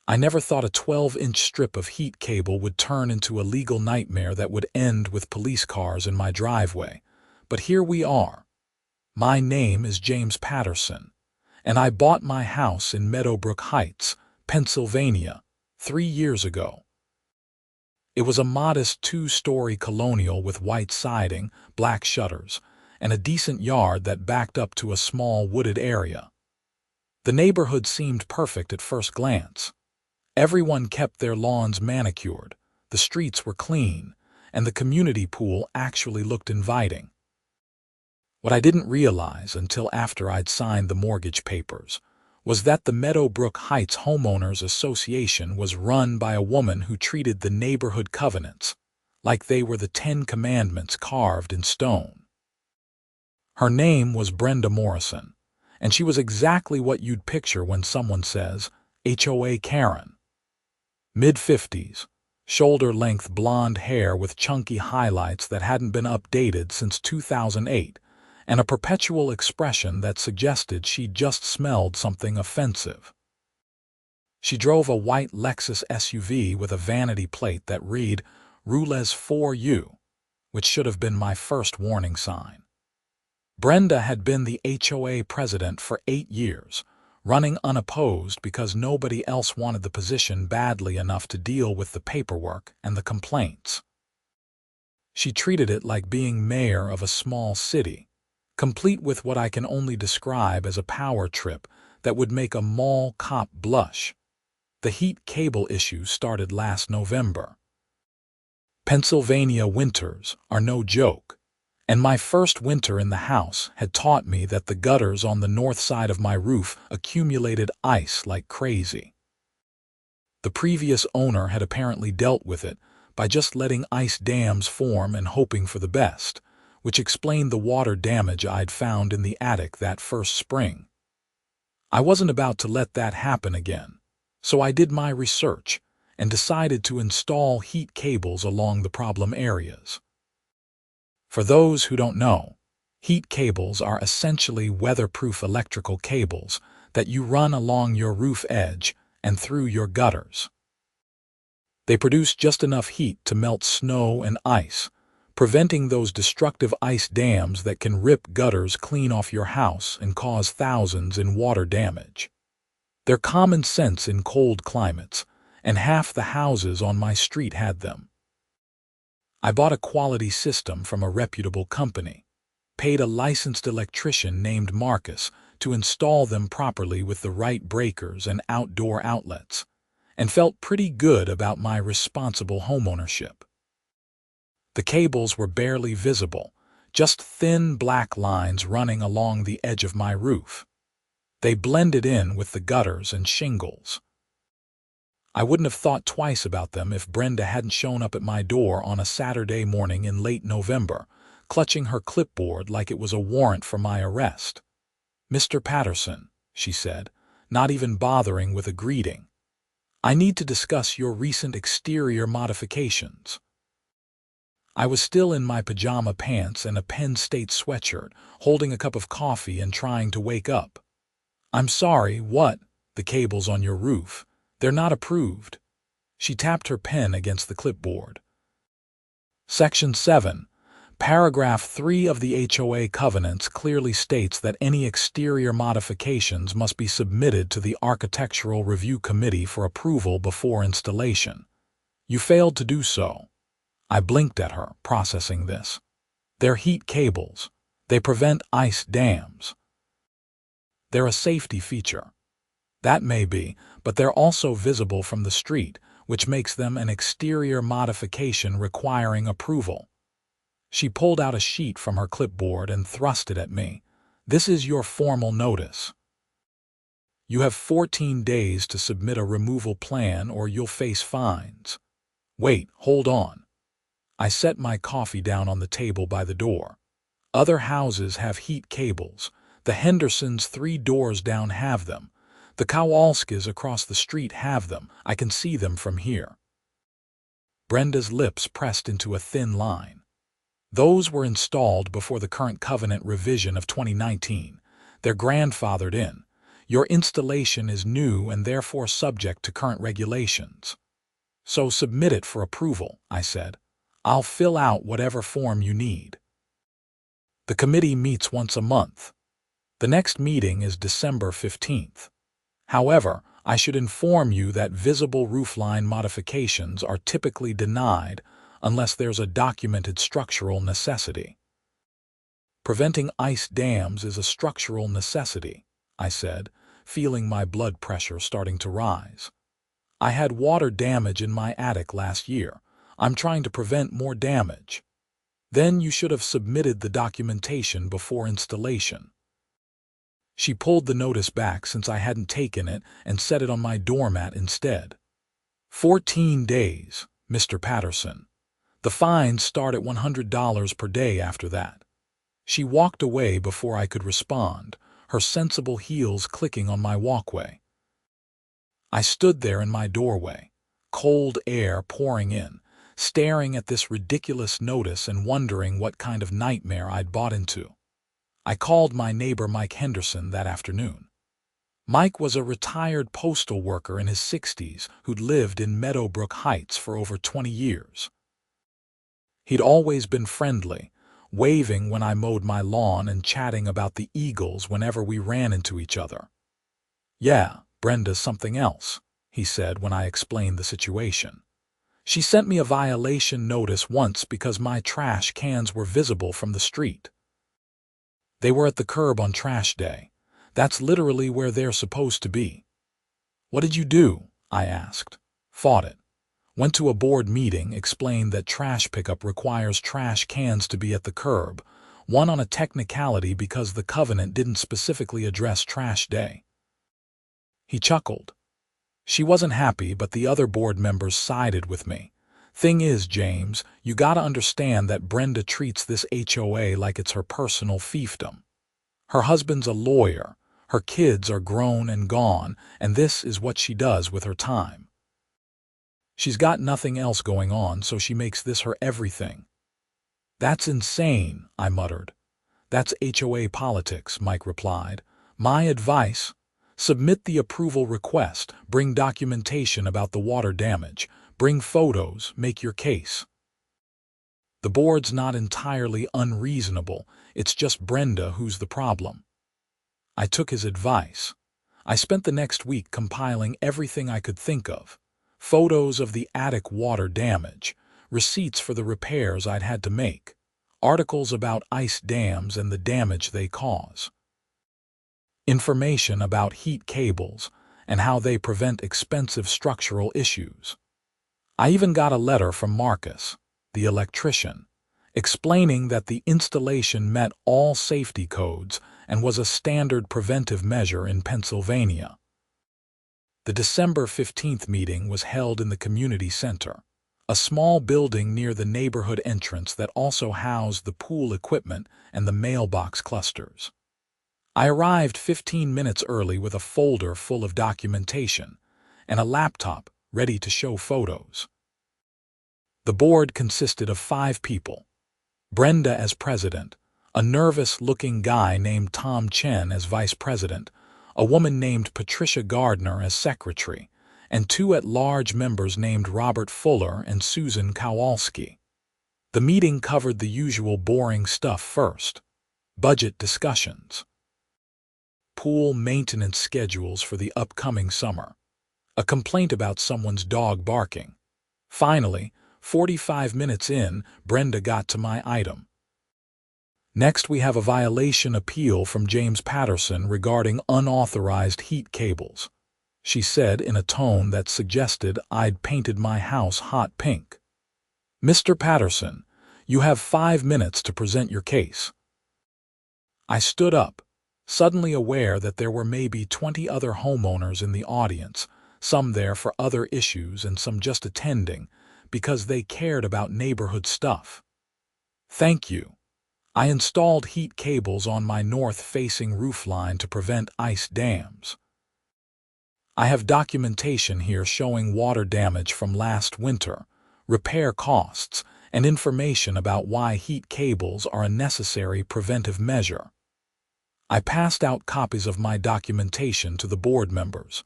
I never thought a 12-inch strip of heat cable would turn into a legal nightmare that would end with police cars in my driveway. But here we are. My name is James Patterson, and I bought my house in Meadowbrook Heights, Pennsylvania, 3 years ago. It was a modest 2-story colonial with white siding, black shutters, and a decent yard that backed up to a small wooded area. The neighborhood seemed perfect at first glance. Everyone kept their lawns manicured, the streets were clean, and the community pool actually looked inviting. What I didn't realize until after I'd signed the mortgage papers was that the Meadowbrook Heights Homeowners Association was run by a woman who treated the neighborhood covenants like they were the 10 Commandments carved in stone. Her name was Brenda Morrison, and she was exactly what you'd picture when someone says, HOA Karen. Mid-50s, shoulder-length blonde hair with chunky highlights that hadn't been updated since 2008, and a perpetual expression that suggested she'd just smelled something offensive. She drove a white Lexus SUV with a vanity plate that read, Roules for you, which should have been my first warning sign. Brenda had been the HOA president for 8 years, running unopposed because nobody else wanted the position badly enough to deal with the paperwork and the complaints. She treated it like being mayor of a small city, complete with what I can only describe as a power trip that would make a mall cop blush. The heat cable issue started last November. Pennsylvania winters are no joke, and my first winter in the house had taught me that the gutters on the north side of my roof accumulated ice like crazy. The previous owner had apparently dealt with it by just letting ice dams form and hoping for the best, which explained the water damage I'd found in the attic that first spring. I wasn't about to let that happen again, so I did my research and decided to install heat cables along the problem areas. For those who don't know, heat cables are essentially weatherproof electrical cables that you run along your roof edge and through your gutters. They produce just enough heat to melt snow and ice, preventing those destructive ice dams that can rip gutters clean off your house and cause thousands in water damage. They're common sense in cold climates, and half the houses on my street had them. I bought a quality system from a reputable company, paid a licensed electrician named Marcus to install them properly with the right breakers and outdoor outlets, and felt pretty good about my responsible homeownership. The cables were barely visible, just thin black lines running along the edge of my roof. They blended in with the gutters and shingles. I wouldn't have thought twice about them if Brenda hadn't shown up at my door on a Saturday morning in late November, clutching her clipboard like it was a warrant for my arrest. "Mr. Patterson," she said, not even bothering with a greeting, "I need to discuss your recent exterior modifications." I was still in my pajama pants and a Penn State sweatshirt, holding a cup of coffee and trying to wake up. "I'm sorry, what? The cables on your roof. They're not approved." She tapped her pen against the clipboard. Section 7, Paragraph 3 of the HOA covenants clearly states that any exterior modifications must be submitted to the Architectural Review Committee for approval before installation. You failed to do so. I blinked at her, processing this. They're heat cables. They prevent ice dams. They're a safety feature. That may be, but they're also visible from the street, which makes them an exterior modification requiring approval. She pulled out a sheet from her clipboard and thrust it at me. "This is your formal notice. You have 14 days to submit a removal plan or you'll face fines." "Wait, hold on." I set my coffee down on the table by the door. "Other houses have heat cables. The Hendersons 3 doors down have them. The Kowalskis across the street have them. I can see them from here." Brenda's lips pressed into a thin line. "Those were installed before the current covenant revision of 2019. They're grandfathered in. Your installation is new and therefore subject to current regulations. So submit it for approval, I said. I'll fill out whatever form you need. The committee meets once a month. The next meeting is December 15th. However, I should inform you that visible roofline modifications are typically denied unless there's a documented structural necessity. Preventing ice dams is a structural necessity, I said, feeling my blood pressure starting to rise. I had water damage in my attic last year. I'm trying to prevent more damage. Then you should have submitted the documentation before installation. She pulled the notice back since I hadn't taken it and set it on my doormat instead. 14 days, Mr. Patterson. The fines start at $100 per day after that. She walked away before I could respond, her sensible heels clicking on my walkway. I stood there in my doorway, cold air pouring in, staring at this ridiculous notice and wondering what kind of nightmare I'd bought into. I called my neighbor Mike Henderson that afternoon. Mike was a retired postal worker in his 60s who'd lived in Meadowbrook Heights for over 20 years. He'd always been friendly, waving when I mowed my lawn and chatting about the Eagles whenever we ran into each other. "Yeah, Brenda's something else," he said when I explained the situation. "She sent me a violation notice once because my trash cans were visible from the street. They were at the curb on trash day. That's literally where they're supposed to be." "What did you do?" I asked. "Fought it. Went to a board meeting, explained that trash pickup requires trash cans to be at the curb, won on a technicality because the covenant didn't specifically address trash day." He chuckled. "She wasn't happy, but the other board members sided with me. Thing is, James, you gotta understand that Brenda treats this HOA like it's her personal fiefdom. Her husband's a lawyer, her kids are grown and gone, and this is what she does with her time. She's got nothing else going on, so she makes this her everything." "That's insane," I muttered. "That's HOA politics," Mike replied. "My advice? Submit the approval request, bring documentation about the water damage, bring photos, make your case. The board's not entirely unreasonable, it's just Brenda who's the problem." I took his advice. I spent the next week compiling everything I could think of. Photos of the attic water damage, receipts for the repairs I'd had to make, articles about ice dams and the damage they cause, information about heat cables and how they prevent expensive structural issues. I even got a letter from Marcus, the electrician, explaining that the installation met all safety codes and was a standard preventive measure in Pennsylvania. The December 15th meeting was held in the community center, a small building near the neighborhood entrance that also housed the pool equipment and the mailbox clusters. I arrived 15 minutes early with a folder full of documentation and a laptop ready to show photos. The board consisted of 5 people. Brenda as president, a nervous-looking guy named Tom Chen as vice president, a woman named Patricia Gardner as secretary, and 2 at-large members named Robert Fuller and Susan Kowalski. The meeting covered the usual boring stuff first: budget discussions, pool maintenance schedules for the upcoming summer, a complaint about someone's dog barking. Finally, 45 minutes in, Brenda got to my item. "Next, we have a violation appeal from James Patterson regarding unauthorized heat cables," she said in a tone that suggested I'd painted my house hot pink. "Mr. Patterson, you have 5 minutes to present your case." I stood up, suddenly aware that there were maybe 20 other homeowners in the audience, some there for other issues and some just attending because they cared about neighborhood stuff. "Thank you. I installed heat cables on my north-facing roofline to prevent ice dams. I have documentation here showing water damage from last winter, repair costs, and information about why heat cables are a necessary preventive measure." I passed out copies of my documentation to the board members.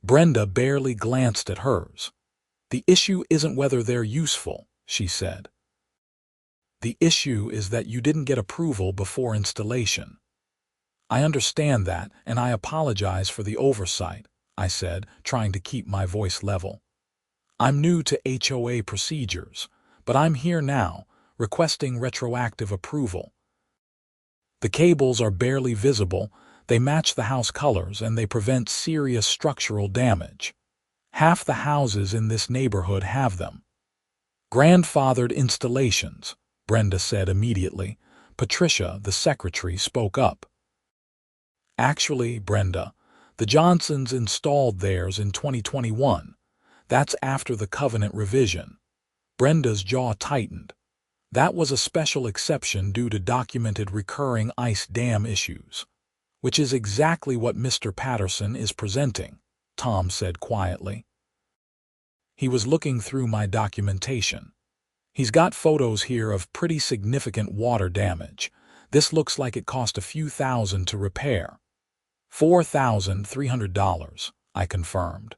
Brenda barely glanced at hers. "The issue isn't whether they're useful," she said. "The issue is that you didn't get approval before installation." "I understand that, and I apologize for the oversight," I said, trying to keep my voice level. "I'm new to HOA procedures, but I'm here now, requesting retroactive approval. The cables are barely visible, they match the house colors, and they prevent serious structural damage. Half the houses in this neighborhood have them." "Grandfathered installations," Brenda said immediately. Patricia, the secretary, spoke up. "Actually, Brenda, the Johnsons installed theirs in 2021. That's after the covenant revision." Brenda's jaw tightened. "That was a special exception due to documented recurring ice dam issues." "Which is exactly what Mr. Patterson is presenting," Tom said quietly. He was looking through my documentation. "He's got photos here of pretty significant water damage. This looks like it cost a few thousand to repair." $4,300, I confirmed.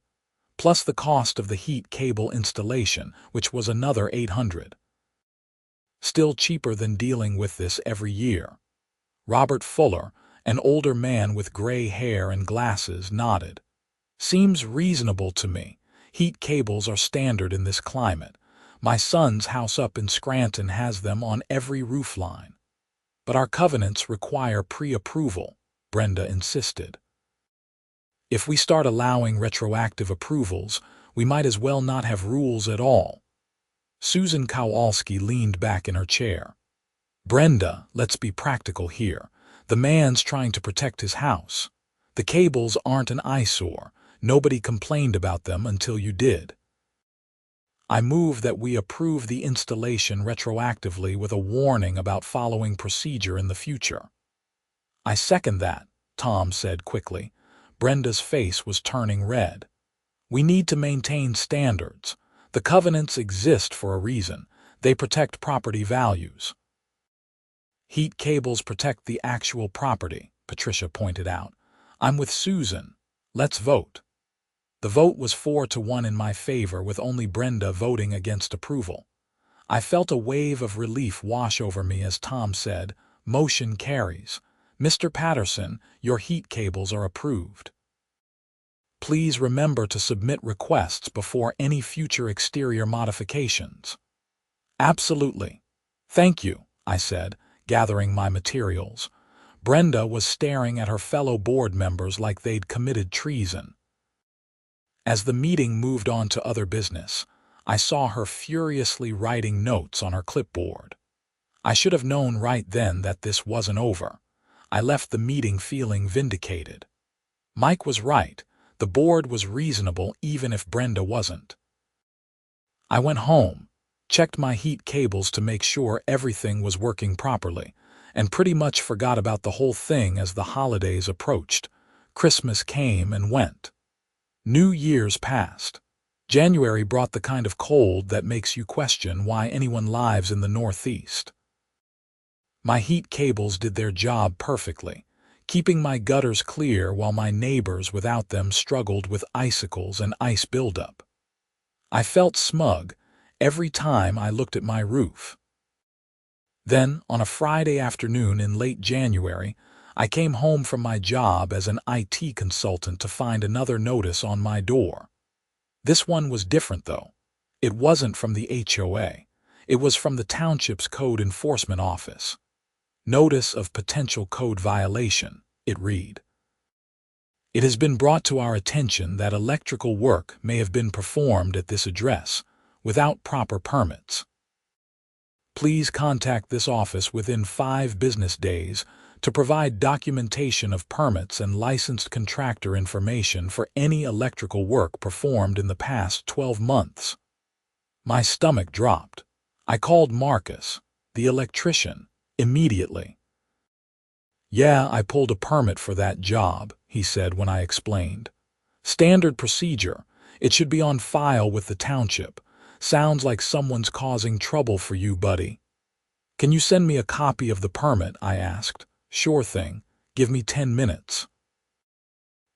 "Plus the cost of the heat cable installation, which was another $800. Still cheaper than dealing with this every year." Robert Fuller, an older man with gray hair and glasses, nodded. "Seems reasonable to me. Heat cables are standard in this climate. My son's house up in Scranton has them on every roof line." "But our covenants require pre-approval," Brenda insisted. "If we start allowing retroactive approvals, we might as well not have rules at all." Susan Kowalski leaned back in her chair. "Brenda, let's be practical here. The man's trying to protect his house. The cables aren't an eyesore. Nobody complained about them until you did." "I move that we approve the installation retroactively with a warning about following procedure in the future." "I second that," Tom said quickly. Brenda's face was turning red. "We need to maintain standards. The covenants exist for a reason. They protect property values." "Heat cables protect the actual property," Patricia pointed out. "I'm with Susan. Let's vote." The vote was 4-1 in my favor, with only Brenda voting against approval. I felt a wave of relief wash over me as Tom said, "Motion carries. Mr. Patterson, your heat cables are approved. Please remember to submit requests before any future exterior modifications." "Absolutely. Thank you," I said, gathering my materials. Brenda was staring at her fellow board members like they'd committed treason. As the meeting moved on to other business, I saw her furiously writing notes on her clipboard. I should have known right then that this wasn't over. I left the meeting feeling vindicated. Mike was right. The board was reasonable even if Brenda wasn't. I went home, checked my heat cables to make sure everything was working properly, and pretty much forgot about the whole thing as the holidays approached. Christmas came and went. New Year's passed. January brought the kind of cold that makes you question why anyone lives in the Northeast. My heat cables did their job perfectly, keeping my gutters clear while my neighbors without them struggled with icicles and ice buildup. I felt smug every time I looked at my roof. Then, on a Friday afternoon in late January, I came home from my job as an IT consultant to find another notice on my door. This one was different, though. It wasn't from the HOA. It was from the township's code enforcement office. "Notice of potential code violation," it read. "It has been brought to our attention that electrical work may have been performed at this address without proper permits. Please contact this office within 5 business days to provide documentation of permits and licensed contractor information for any electrical work performed in the past 12 months. My stomach dropped. I called Marcus, the electrician, immediately. "Yeah, I pulled a permit for that job," he said when I explained. "Standard procedure. It should be on file with the township. Sounds like someone's causing trouble for you, buddy." "Can you send me a copy of the permit?" I asked. "Sure thing. Give me 10 minutes.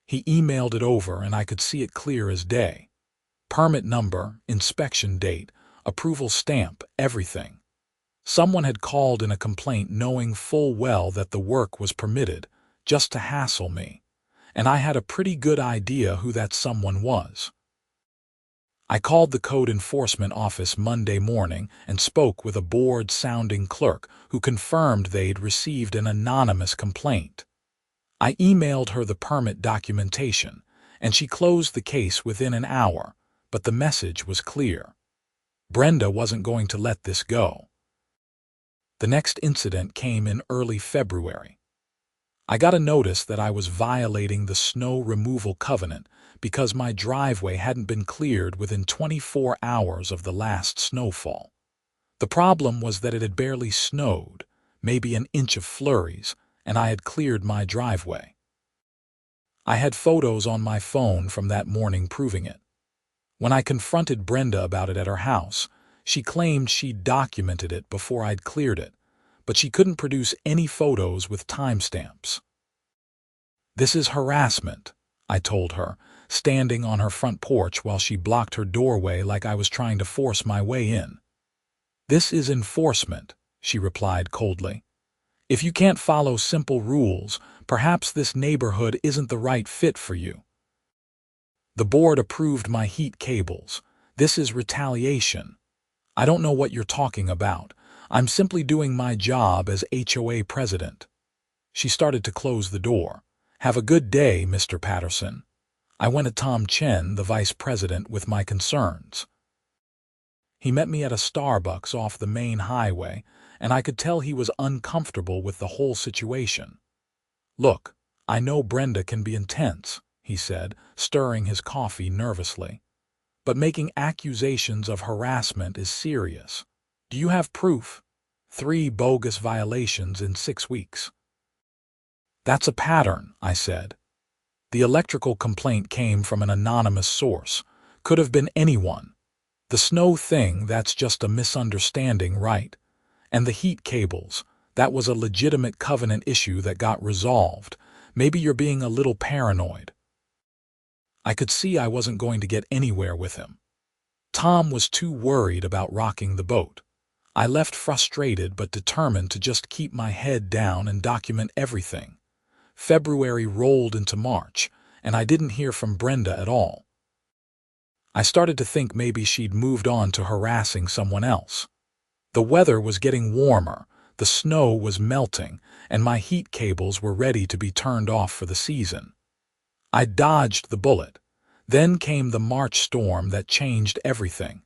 He emailed it over and I could see it clear as day. Permit number, inspection date, approval stamp, everything. Someone had called in a complaint knowing full well that the work was permitted, just to hassle me, and I had a pretty good idea who that someone was. I called the code enforcement office Monday morning and spoke with a bored-sounding clerk who confirmed they'd received an anonymous complaint. I emailed her the permit documentation, and she closed the case within an hour, but the message was clear. Brenda wasn't going to let this go. The next incident came in early February. I got a notice that I was violating the snow removal covenant because my driveway hadn't been cleared within 24 hours of the last snowfall. The problem was that it had barely snowed, maybe an inch of flurries, and I had cleared my driveway. I had photos on my phone from that morning proving it. When I confronted Brenda about it at her house, she claimed she'd documented it before I'd cleared it, but she couldn't produce any photos with timestamps. "This is harassment," I told her, standing on her front porch while she blocked her doorway like I was trying to force my way in. "This is enforcement," she replied coldly. "If you can't follow simple rules, perhaps this neighborhood isn't the right fit for you." "The board approved my heat cables. This is retaliation." "I don't know what you're talking about. I'm simply doing my job as HOA president." She started to close the door. "Have a good day, Mr. Patterson." I went to Tom Chen, the vice president, with my concerns. He met me at a Starbucks off the main highway, and I could tell he was uncomfortable with the whole situation. "Look, I know Brenda can be intense," he said, stirring his coffee nervously. "But making accusations of harassment is serious. Do you have proof? 3 bogus violations in 6 weeks. "That's a pattern," I said. "The electrical complaint came from an anonymous source. Could have been anyone. The snow thing, that's just a misunderstanding, right? And the heat cables, that was a legitimate covenant issue that got resolved. Maybe you're being a little paranoid." I could see I wasn't going to get anywhere with him. Tom was too worried about rocking the boat. I left frustrated but determined to just keep my head down and document everything. February rolled into March, and I didn't hear from Brenda at all. I started to think maybe she'd moved on to harassing someone else. The weather was getting warmer, the snow was melting, and my heat cables were ready to be turned off for the season. I dodged the bullet. Then came the March storm that changed everything.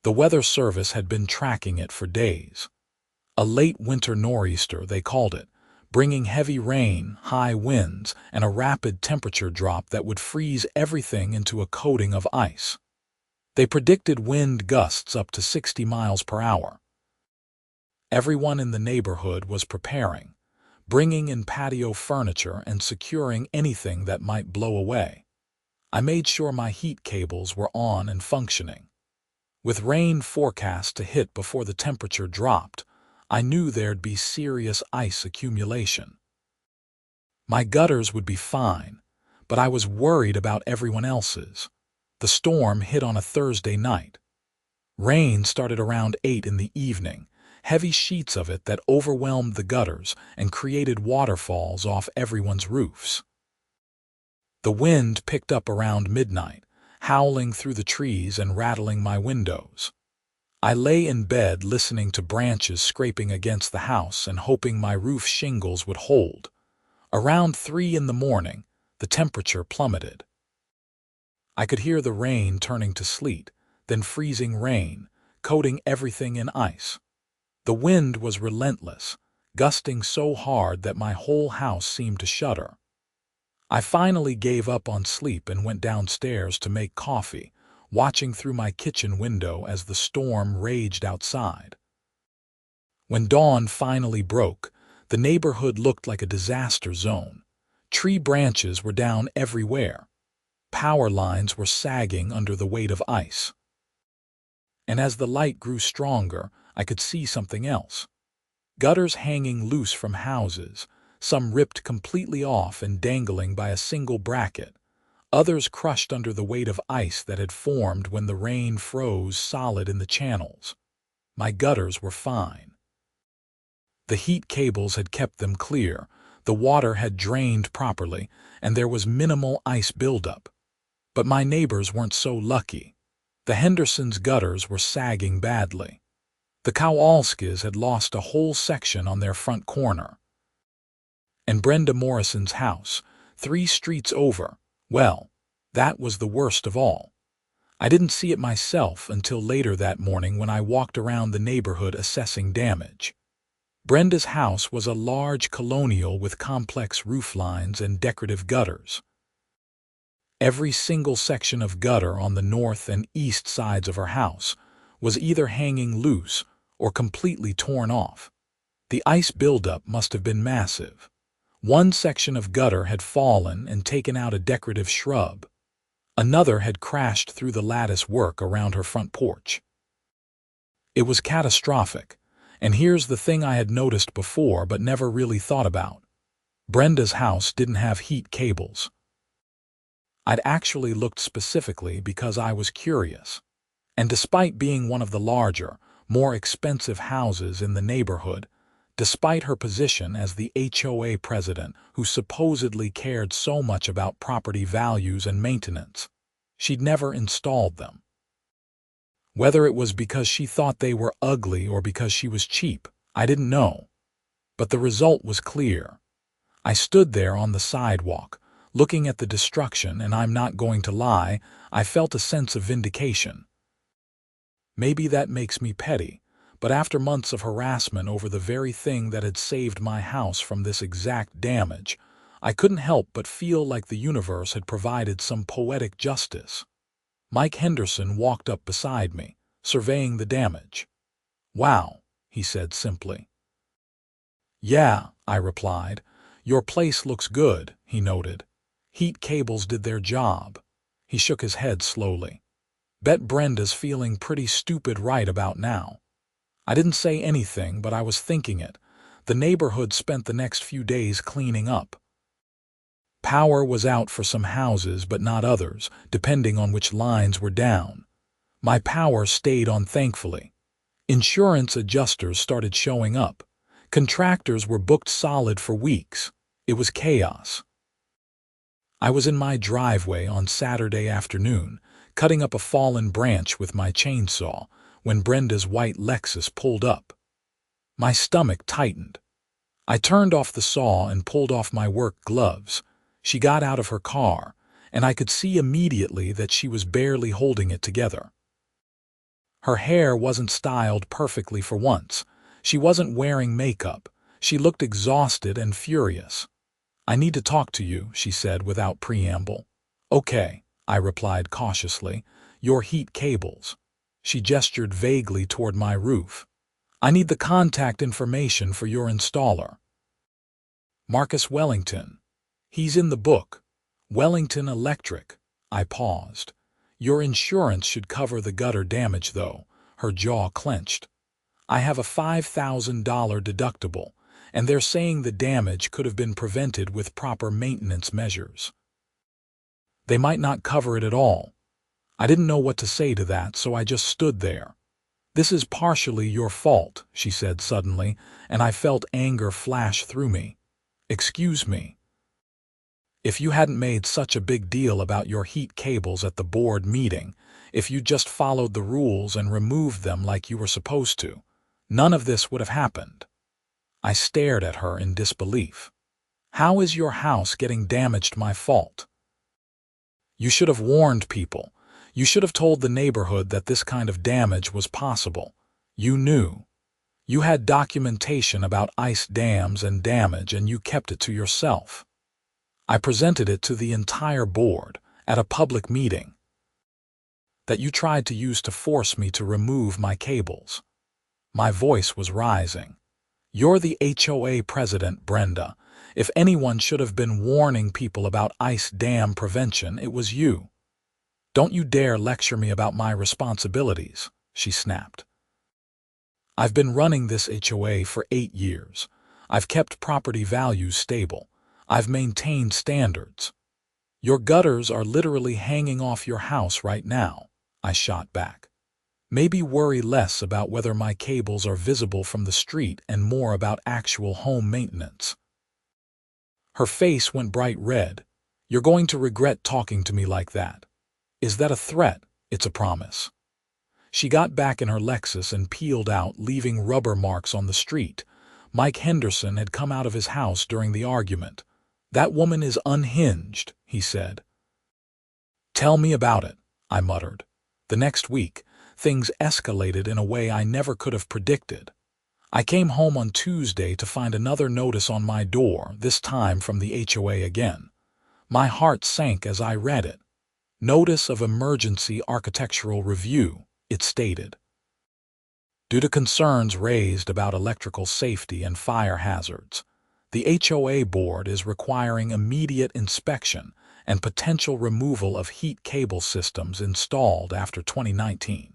The Weather Service had been tracking it for days. A late winter nor'easter, they called it, bringing heavy rain, high winds, and a rapid temperature drop that would freeze everything into a coating of ice. They predicted wind gusts up to 60 miles per hour. Everyone in the neighborhood was preparing, bringing in patio furniture and securing anything that might blow away. I made sure my heat cables were on and functioning. With rain forecast to hit before the temperature dropped, I knew there'd be serious ice accumulation. My gutters would be fine, but I was worried about everyone else's. The storm hit on a Thursday night. Rain started around 8 in the evening, heavy sheets of it that overwhelmed the gutters and created waterfalls off everyone's roofs. The wind picked up around midnight, howling through the trees and rattling my windows. I lay in bed listening to branches scraping against the house and hoping my roof shingles would hold. Around 3 in the morning, the temperature plummeted. I could hear the rain turning to sleet, then freezing rain, coating everything in ice. The wind was relentless, gusting so hard that my whole house seemed to shudder. I finally gave up on sleep and went downstairs to make coffee, watching through my kitchen window as the storm raged outside. When dawn finally broke, the neighborhood looked like a disaster zone. Tree branches were down everywhere. Power lines were sagging under the weight of ice. And as the light grew stronger, I could see something else. Gutters hanging loose from houses, some ripped completely off and dangling by a single bracket, others crushed under the weight of ice that had formed when the rain froze solid in the channels. My gutters were fine. The heat cables had kept them clear, the water had drained properly, and there was minimal ice buildup. But my neighbors weren't so lucky. The Hendersons' gutters were sagging badly. The Kowalskis had lost a whole section on their front corner. And Brenda Morrison's house, 3 streets over, well, that was the worst of all. I didn't see it myself until later that morning when I walked around the neighborhood assessing damage. Brenda's house was a large colonial with complex rooflines and decorative gutters. Every single section of gutter on the north and east sides of her house was either hanging loose or completely torn off. The ice buildup must have been massive. One section of gutter had fallen and taken out a decorative shrub. Another had crashed through the lattice work around her front porch. It was catastrophic, and here's the thing I had noticed before but never really thought about. Brenda's house didn't have heat cables. I'd actually looked specifically because I was curious. And despite being one of the larger, more expensive houses in the neighborhood, despite her position as the HOA president who supposedly cared so much about property values and maintenance, she'd never installed them. Whether it was because she thought they were ugly or because she was cheap, I didn't know. But the result was clear. I stood there on the sidewalk, looking at the destruction, and I'm not going to lie, I felt a sense of vindication. Maybe that makes me petty, but after months of harassment over the very thing that had saved my house from this exact damage, I couldn't help but feel like the universe had provided some poetic justice. Mike Henderson walked up beside me, surveying the damage. "Wow," he said simply. "Yeah," I replied. "Your place looks good," he noted. "Heat cables did their job." He shook his head slowly. "Bet Brenda's feeling pretty stupid right about now." I didn't say anything, but I was thinking it. The neighborhood spent the next few days cleaning up. Power was out for some houses, but not others, depending on which lines were down. My power stayed on, thankfully. Insurance adjusters started showing up. Contractors were booked solid for weeks. It was chaos. I was in my driveway on Saturday afternoon, cutting up a fallen branch with my chainsaw, when Brenda's white Lexus pulled up. My stomach tightened. I turned off the saw and pulled off my work gloves. She got out of her car, and I could see immediately that she was barely holding it together. Her hair wasn't styled perfectly for once. She wasn't wearing makeup. She looked exhausted and furious. "I need to talk to you," she said without preamble. "Okay," I replied cautiously. "Your heat cables." She gestured vaguely toward my roof. "I need the contact information for your installer." "Marcus Wellington. He's in the book. Wellington Electric." I paused. "Your insurance should cover the gutter damage, though." Her jaw clenched. "I have a $5,000 deductible, and they're saying the damage could have been prevented with proper maintenance measures." "They might not cover it at all." I didn't know what to say to that, so I just stood there. "This is partially your fault," she said suddenly, and I felt anger flash through me. "Excuse me. If you hadn't made such a big deal about your heat cables at the board meeting, if you just followed the rules and removed them like you were supposed to, none of this would have happened." I stared at her in disbelief. "How is your house getting damaged my fault?" "You should have warned people. You should have told the neighborhood that this kind of damage was possible. You knew. You had documentation about ice dams and damage, and you kept it to yourself. I presented it to the entire board at a public meeting that you tried to use to force me to remove my cables." My voice was rising. "You're the HOA president, Brenda. If anyone should have been warning people about ice dam prevention, it was you. Don't you dare lecture me about my responsibilities," she snapped. "I've been running this HOA for 8 years. I've kept property values stable. I've maintained standards. Your gutters are literally hanging off your house right now, I shot back. Maybe worry less about whether my cables are visible from the street and more about actual home maintenance. Her face went bright red. You're going to regret talking to me like that. Is that a threat? It's a promise. She got back in her Lexus and peeled out, leaving rubber marks on the street. Mike Henderson had come out of his house during the argument. That woman is unhinged, he said. Tell me about it, I muttered. The next week, things escalated in a way I never could have predicted. I came home on Tuesday to find another notice on my door, this time from the HOA again. My heart sank as I read it. Notice of Emergency Architectural Review, it stated. Due to concerns raised about electrical safety and fire hazards, the HOA board is requiring immediate inspection and potential removal of heat cable systems installed after 2019.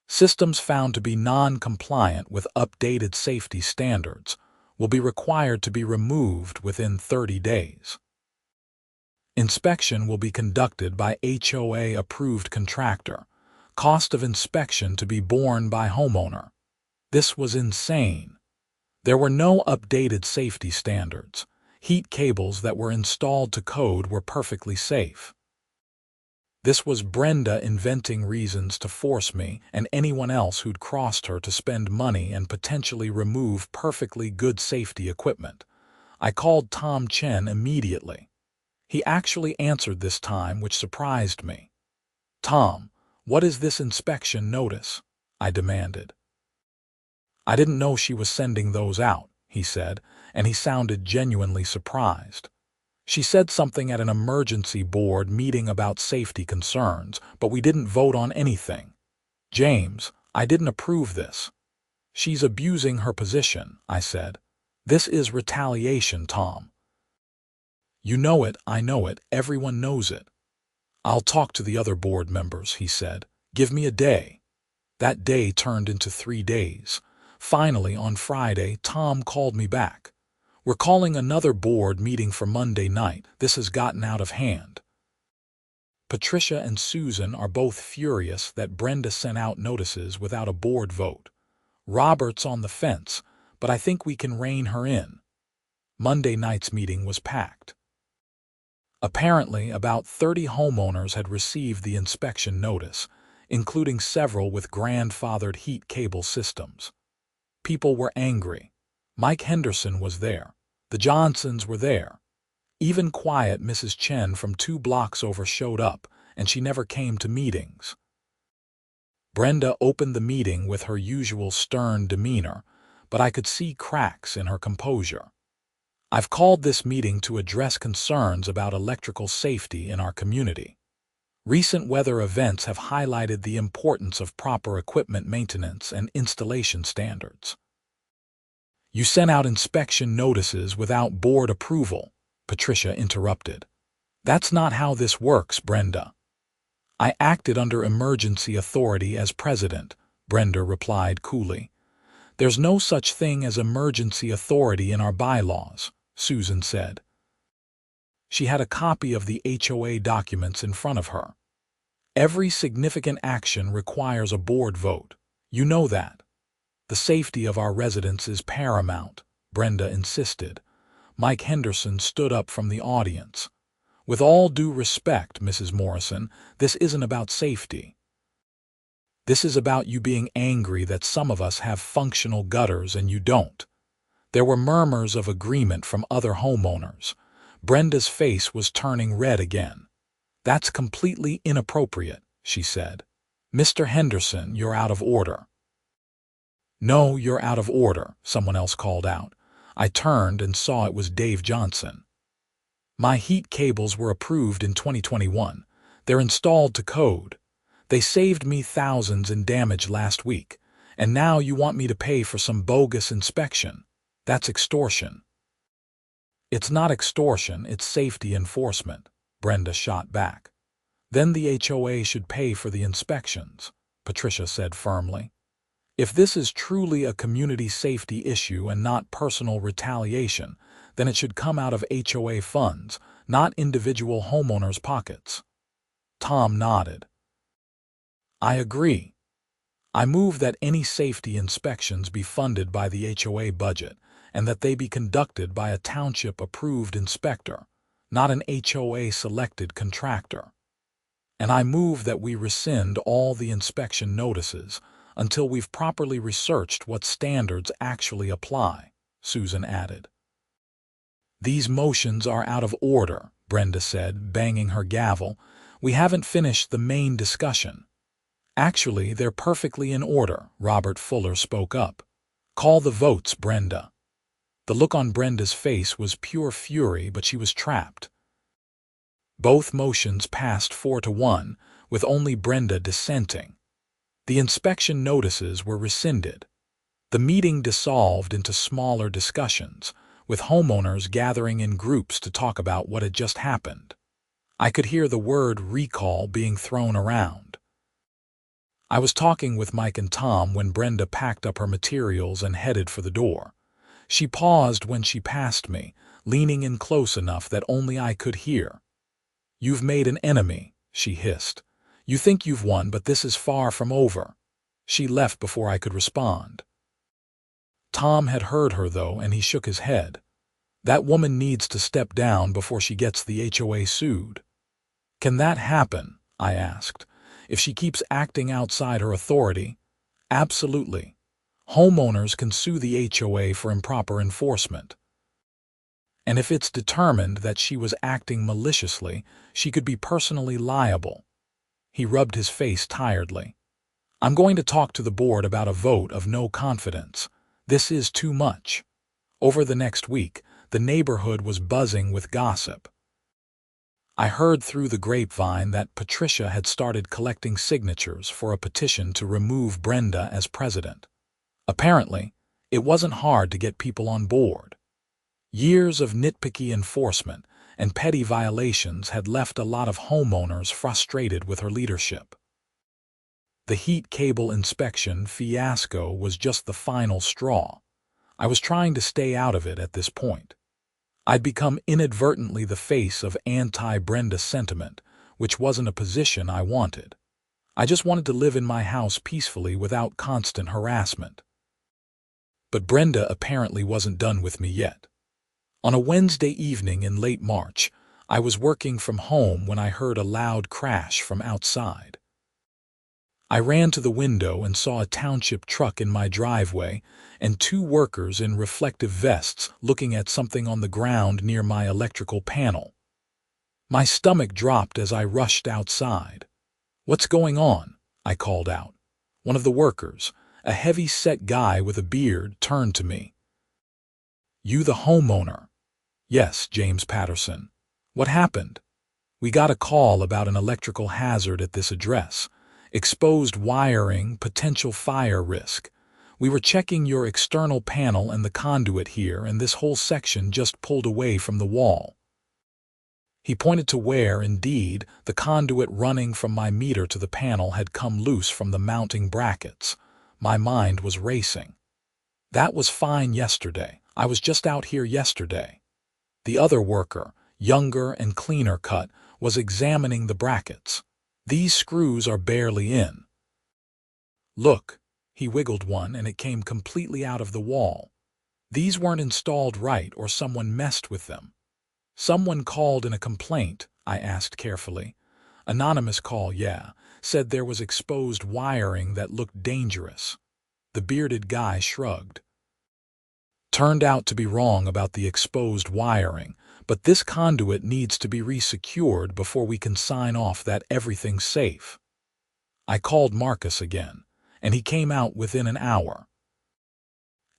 Systems found to be non-compliant with updated safety standards will be required to be removed within 30 days. Inspection will be conducted by HOA-approved contractor. Cost of inspection to be borne by homeowner. This was insane. There were no updated safety standards. Heat cables that were installed to code were perfectly safe. This was Brenda inventing reasons to force me and anyone else who'd crossed her to spend money and potentially remove perfectly good safety equipment. I called Tom Chen immediately. He actually answered this time, which surprised me. Tom, what is this inspection notice? I demanded. I didn't know she was sending those out, he said, and he sounded genuinely surprised. She said something at an emergency board meeting about safety concerns, but we didn't vote on anything. James, I didn't approve this. She's abusing her position, I said. This is retaliation, Tom. You know it, I know it, everyone knows it. I'll talk to the other board members, he said. Give me a day. That day turned into 3 days. Finally, on Friday, Tom called me back. We're calling another board meeting for Monday night. This has gotten out of hand. Patricia and Susan are both furious that Brenda sent out notices without a board vote. Robert's on the fence, but I think we can rein her in. Monday night's meeting was packed. Apparently, about 30 homeowners had received the inspection notice, including several with grandfathered heat cable systems. People were angry. Mike Henderson was there. The Johnsons were there. Even quiet Mrs. Chen from 2 blocks over showed up, and she never came to meetings. Brenda opened the meeting with her usual stern demeanor, but I could see cracks in her composure. I've called this meeting to address concerns about electrical safety in our community. Recent weather events have highlighted the importance of proper equipment maintenance and installation standards. You sent out inspection notices without board approval, Patricia interrupted. That's not how this works, Brenda. I acted under emergency authority as president, Brenda replied coolly. There's no such thing as emergency authority in our bylaws, Susan said. She had a copy of the HOA documents in front of her. Every significant action requires a board vote. You know that. The safety of our residents is paramount, Brenda insisted. Mike Henderson stood up from the audience. With all due respect, Mrs. Morrison, this isn't about safety. This is about you being angry that some of us have functional gutters and you don't. There were murmurs of agreement from other homeowners. Brenda's face was turning red again. That's completely inappropriate, she said. Mr. Henderson, you're out of order. No, you're out of order, someone else called out. I turned and saw it was Dave Johnson. My heat cables were approved in 2021. They're installed to code. They saved me thousands in damage last week, and now you want me to pay for some bogus inspection. That's extortion. It's not extortion, it's safety enforcement, Brenda shot back. Then the HOA should pay for the inspections, Patricia said firmly. If this is truly a community safety issue and not personal retaliation, then it should come out of HOA funds, not individual homeowners' pockets. Tom nodded. I agree. I move that any safety inspections be funded by the HOA budget and that they be conducted by a township-approved inspector, not an HOA-selected contractor. And I move that we rescind all the inspection notices until we've properly researched what standards actually apply, Susan added. These motions are out of order, Brenda said, banging her gavel. We haven't finished the main discussion. Actually, they're perfectly in order, Robert Fuller spoke up. Call the votes, Brenda. The look on Brenda's face was pure fury, but she was trapped. Both motions passed 4-1, with only Brenda dissenting. The inspection notices were rescinded. The meeting dissolved into smaller discussions, with homeowners gathering in groups to talk about what had just happened. I could hear the word recall being thrown around. I was talking with Mike and Tom when Brenda packed up her materials and headed for the door. She paused when she passed me, leaning in close enough that only I could hear. "You've made an enemy," she hissed. "You think you've won, but this is far from over." She left before I could respond. Tom had heard her, though, and he shook his head. "That woman needs to step down before she gets the HOA sued." "Can that happen?" I asked. "If she keeps acting outside her authority?" "Absolutely. Homeowners can sue the HOA for improper enforcement. And if it's determined that she was acting maliciously, she could be personally liable." He rubbed his face tiredly. "I'm going to talk to the board about a vote of no confidence. This is too much." Over the next week, the neighborhood was buzzing with gossip. I heard through the grapevine that Patricia had started collecting signatures for a petition to remove Brenda as president. Apparently, it wasn't hard to get people on board. Years of nitpicky enforcement and petty violations had left a lot of homeowners frustrated with her leadership. The heat cable inspection fiasco was just the final straw. I was trying to stay out of it at this point. I'd become inadvertently the face of anti-Brenda sentiment, which wasn't a position I wanted. I just wanted to live in my house peacefully without constant harassment. But Brenda apparently wasn't done with me yet. On a Wednesday evening in late March, I was working from home when I heard a loud crash from outside. I ran to the window and saw a township truck in my driveway and 2 workers in reflective vests looking at something on the ground near my electrical panel. My stomach dropped as I rushed outside. "What's going on?" I called out. One of the workers, a heavy-set guy with a beard, turned to me. "You the homeowner?" "Yes, James Patterson." "What happened?" "We got a call about an electrical hazard at this address. Exposed wiring, potential fire risk. We were checking your external panel and the conduit here, and this whole section just pulled away from the wall." He pointed to where, indeed, the conduit running from my meter to the panel had come loose from the mounting brackets. My mind was racing. "That was fine yesterday. I was just out here yesterday." The other worker, younger and cleaner cut, was examining the brackets. "These screws are barely in." "Look." He wiggled one and it came completely out of the wall. "These weren't installed right, or someone messed with them." "Someone called in a complaint?" I asked carefully. "Anonymous call, yeah. Said there was exposed wiring that looked dangerous." The bearded guy shrugged. "Turned out to be wrong about the exposed wiring, but this conduit needs to be resecured before we can sign off that everything's safe." I called Marcus again, and he came out within an hour.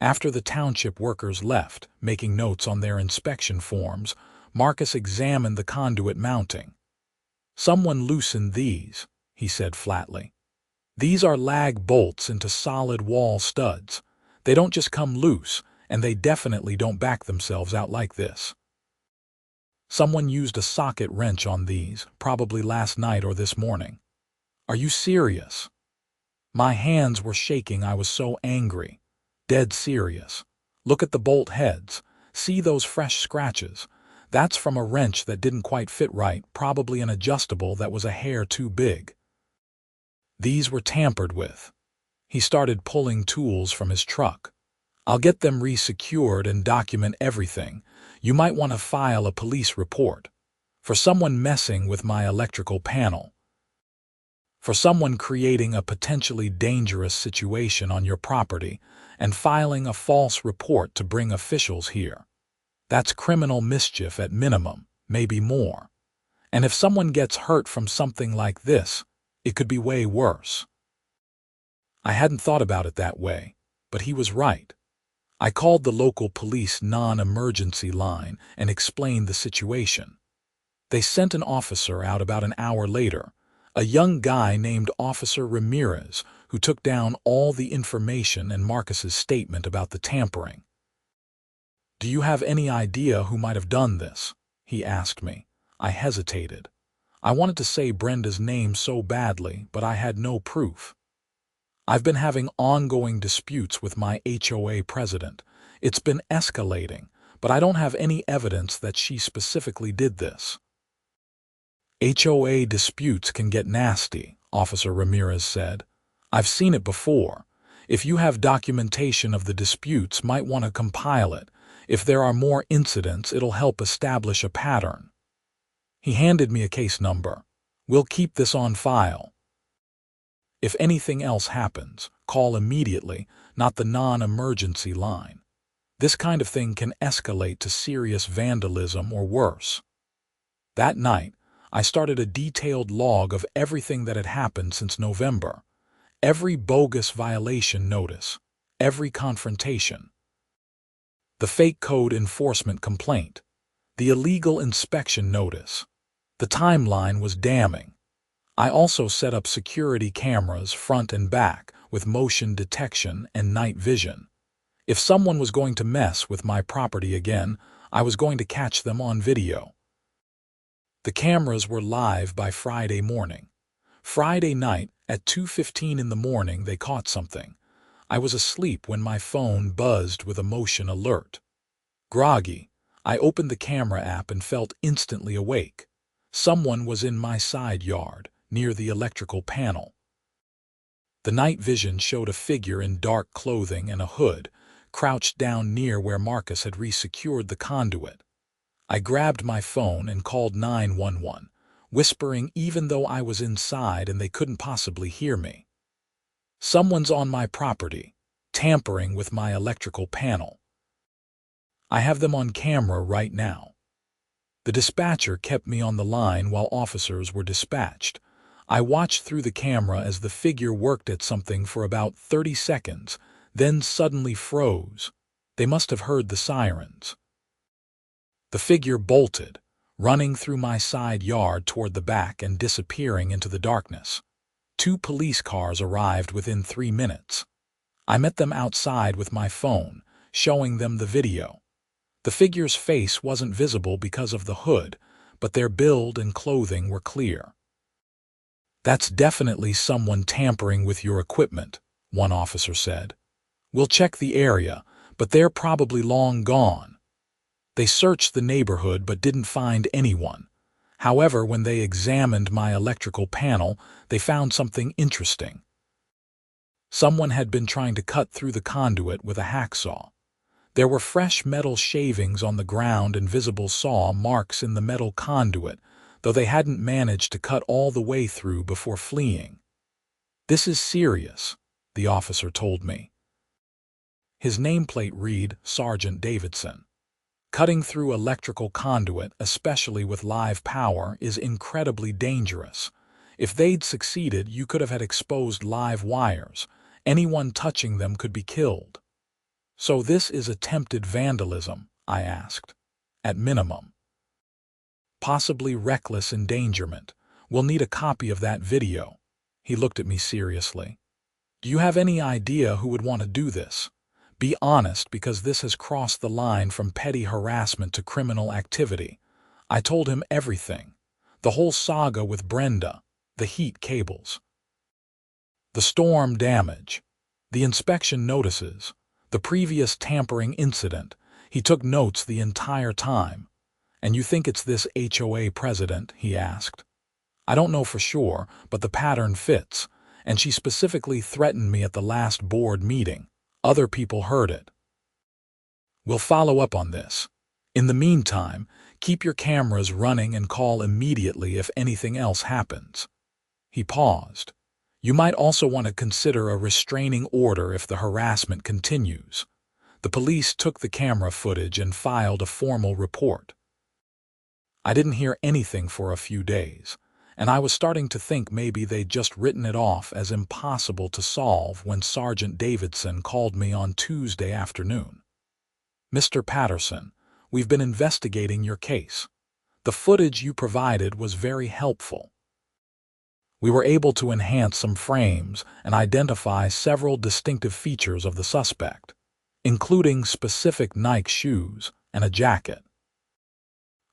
After the township workers left, making notes on their inspection forms, Marcus examined the conduit mounting. "Someone loosened these," he said flatly. "These are lag bolts into solid wall studs. They don't just come loose, and they definitely don't back themselves out like this. Someone used a socket wrench on these, probably last night or this morning." "Are you serious?" My hands were shaking. I was so angry. Dead serious. Look at the bolt heads. See those fresh scratches? That's from a wrench that didn't quite fit right, probably an adjustable that was a hair too big. These were tampered with. He started pulling tools from his truck. I'll get them resecured and document everything. You might want to file a police report. For someone messing with my electrical panel. For someone creating a potentially dangerous situation on your property and filing a false report to bring officials here. That's criminal mischief at minimum, maybe more. And if someone gets hurt from something like this, it could be way worse. I hadn't thought about it that way, but he was right. I called the local police non-emergency line and explained the situation. They sent an officer out about an hour later, a young guy named Officer Ramirez, who took down all the information and Marcus's statement about the tampering. "Do you have any idea who might have done this?" he asked me. I hesitated. I wanted to say Brenda's name so badly, but I had no proof. "I've been having ongoing disputes with my HOA president. It's been escalating, but I don't have any evidence that she specifically did this." "HOA disputes can get nasty," Officer Ramirez said. "I've seen it before. If you have documentation of the disputes, might want to compile it. If there are more incidents, it'll help establish a pattern." He handed me a case number. "We'll keep this on file. If anything else happens, call immediately, not the non-emergency line. This kind of thing can escalate to serious vandalism or worse." That night, I started a detailed log of everything that had happened since November. Every bogus violation notice, every confrontation, the fake code enforcement complaint, the illegal inspection notice. The timeline was damning. I also set up security cameras front and back with motion detection and night vision. If someone was going to mess with my property again, I was going to catch them on video. The cameras were live by Friday morning. Friday night at 2:15 in the morning they caught something. I was asleep when my phone buzzed with a motion alert. Groggy, I opened the camera app and felt instantly awake. Someone was in my side yard, near the electrical panel. The night vision showed a figure in dark clothing and a hood, crouched down near where Marcus had resecured the conduit. I grabbed my phone and called 911, whispering even though I was inside and they couldn't possibly hear me. "Someone's on my property, tampering with my electrical panel. I have them on camera right now." The dispatcher kept me on the line while officers were dispatched. I watched through the camera as the figure worked at something for about 30 seconds, then suddenly froze. They must have heard the sirens. The figure bolted, running through my side yard toward the back and disappearing into the darkness. 2 police cars arrived within 3 minutes. I met them outside with my phone, showing them the video. The figure's face wasn't visible because of the hood, but their build and clothing were clear. "That's definitely someone tampering with your equipment," one officer said. "We'll check the area, but they're probably long gone." They searched the neighborhood but didn't find anyone. However, when they examined my electrical panel, they found something interesting. Someone had been trying to cut through the conduit with a hacksaw. There were fresh metal shavings on the ground and visible saw marks in the metal conduit, though they hadn't managed to cut all the way through before fleeing. "This is serious," the officer told me. His nameplate read Sergeant Davidson. "Cutting through electrical conduit, especially with live power, is incredibly dangerous. If they'd succeeded, you could have had exposed live wires. Anyone touching them could be killed." "So this is attempted vandalism?" I asked. "At minimum. Possibly reckless endangerment. We'll need a copy of that video." He looked at me seriously. "Do you have any idea who would want to do this? Be honest, because this has crossed the line from petty harassment to criminal activity." I told him everything. The whole saga with Brenda, the heat cables. The storm damage, the inspection notices, the previous tampering incident. He took notes the entire time. And you think it's this HOA president? He asked. I don't know for sure, but the pattern fits, and she specifically threatened me at the last board meeting. Other people heard it. We'll follow up on this. In the meantime, keep your cameras running and call immediately if anything else happens. He paused. You might also want to consider a restraining order if the harassment continues. The police took the camera footage and filed a formal report. I didn't hear anything for a few days, and I was starting to think maybe they'd just written it off as impossible to solve when Sergeant Davidson called me on Tuesday afternoon. Mr. Patterson, we've been investigating your case. The footage you provided was very helpful. We were able to enhance some frames and identify several distinctive features of the suspect, including specific Nike shoes and a jacket.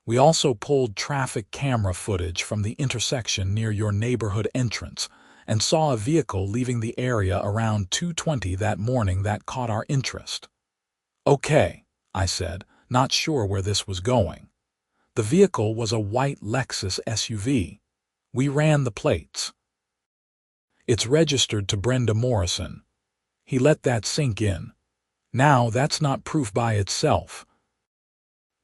We also pulled traffic camera footage from the intersection near your neighborhood entrance and saw a vehicle leaving the area around 2:20 that morning that caught our interest. Okay, I said, not sure where this was going. The vehicle was a white Lexus SUV. We ran the plates. It's registered to Brenda Morrison. He let that sink in. Now, that's not proof by itself.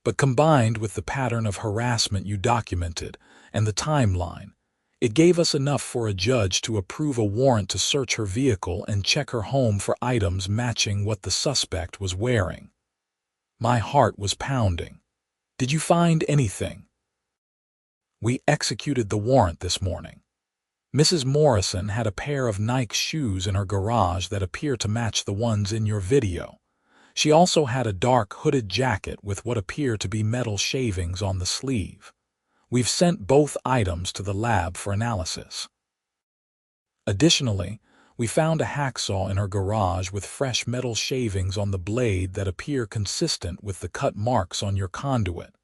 But combined with the pattern of harassment you documented and the timeline, it gave us enough for a judge to approve a warrant to search her vehicle and check her home for items matching what the suspect was wearing. My heart was pounding. Did you find anything? We executed the warrant this morning. Mrs. Morrison had a pair of Nike shoes in her garage that appear to match the ones in your video. She also had a dark hooded jacket with what appear to be metal shavings on the sleeve. We've sent both items to the lab for analysis. Additionally, we found a hacksaw in her garage with fresh metal shavings on the blade that appear consistent with the cut marks on your conduit.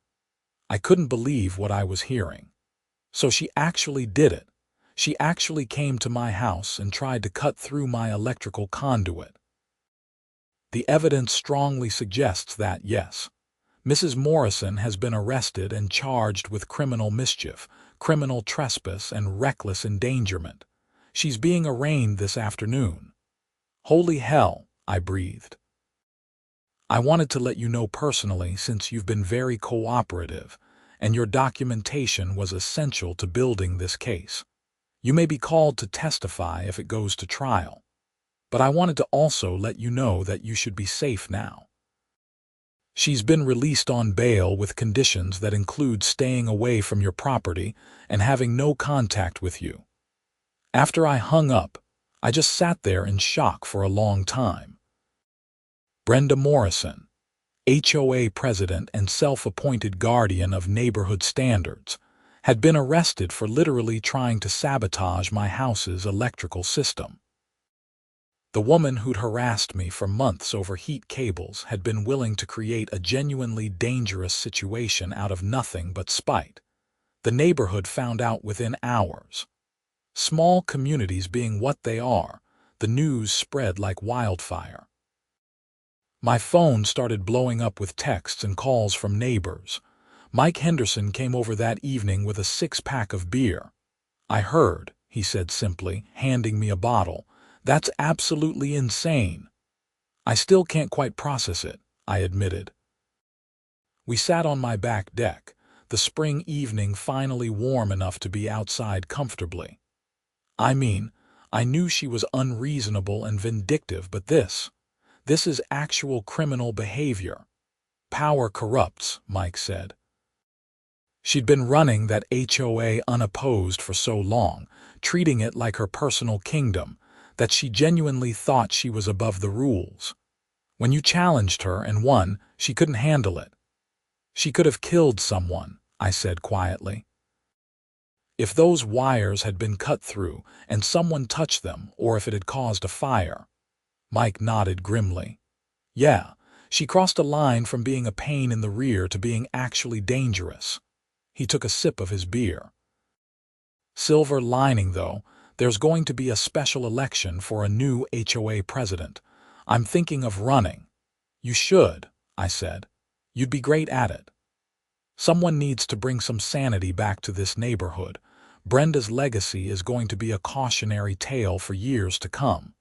I couldn't believe what I was hearing. So she actually did it. She actually came to my house and tried to cut through my electrical conduit. The evidence strongly suggests that, yes, Mrs. Morrison has been arrested and charged with criminal mischief, criminal trespass, and reckless endangerment. She's being arraigned this afternoon. Holy hell, I breathed. I wanted to let you know personally since you've been very cooperative, and your documentation was essential to building this case. You may be called to testify if it goes to trial. But I wanted to also let you know that you should be safe now. She's been released on bail with conditions that include staying away from your property and having no contact with you. After I hung up, I just sat there in shock for a long time. Brenda Morrison, HOA president and self-appointed guardian of neighborhood standards, had been arrested for literally trying to sabotage my house's electrical system. The woman who'd harassed me for months over heat cables had been willing to create a genuinely dangerous situation out of nothing but spite. The neighborhood found out within hours. Small communities being what they are, the news spread like wildfire. My phone started blowing up with texts and calls from neighbors. Mike Henderson came over that evening with a 6-pack of beer. I heard, he said simply, handing me a bottle. That's absolutely insane. I still can't quite process it, I admitted. We sat on my back deck, the spring evening finally warm enough to be outside comfortably. I mean, I knew she was unreasonable and vindictive, but this is actual criminal behavior. Power corrupts, Mike said. She'd been running that HOA unopposed for so long, treating it like her personal kingdom, that she genuinely thought she was above the rules. When you challenged her and won, she couldn't handle it. She could have killed someone, I said quietly. If those wires had been cut through and someone touched them, or if it had caused a fire. Mike nodded grimly. Yeah, she crossed a line from being a pain in the rear to being actually dangerous. He took a sip of his beer. Silver lining, though, There's going to be a special election for a new HOA president. I'm thinking of running." "You should," I said. "You'd be great at it. Someone needs to bring some sanity back to this neighborhood. Brenda's legacy is going to be a cautionary tale for years to come."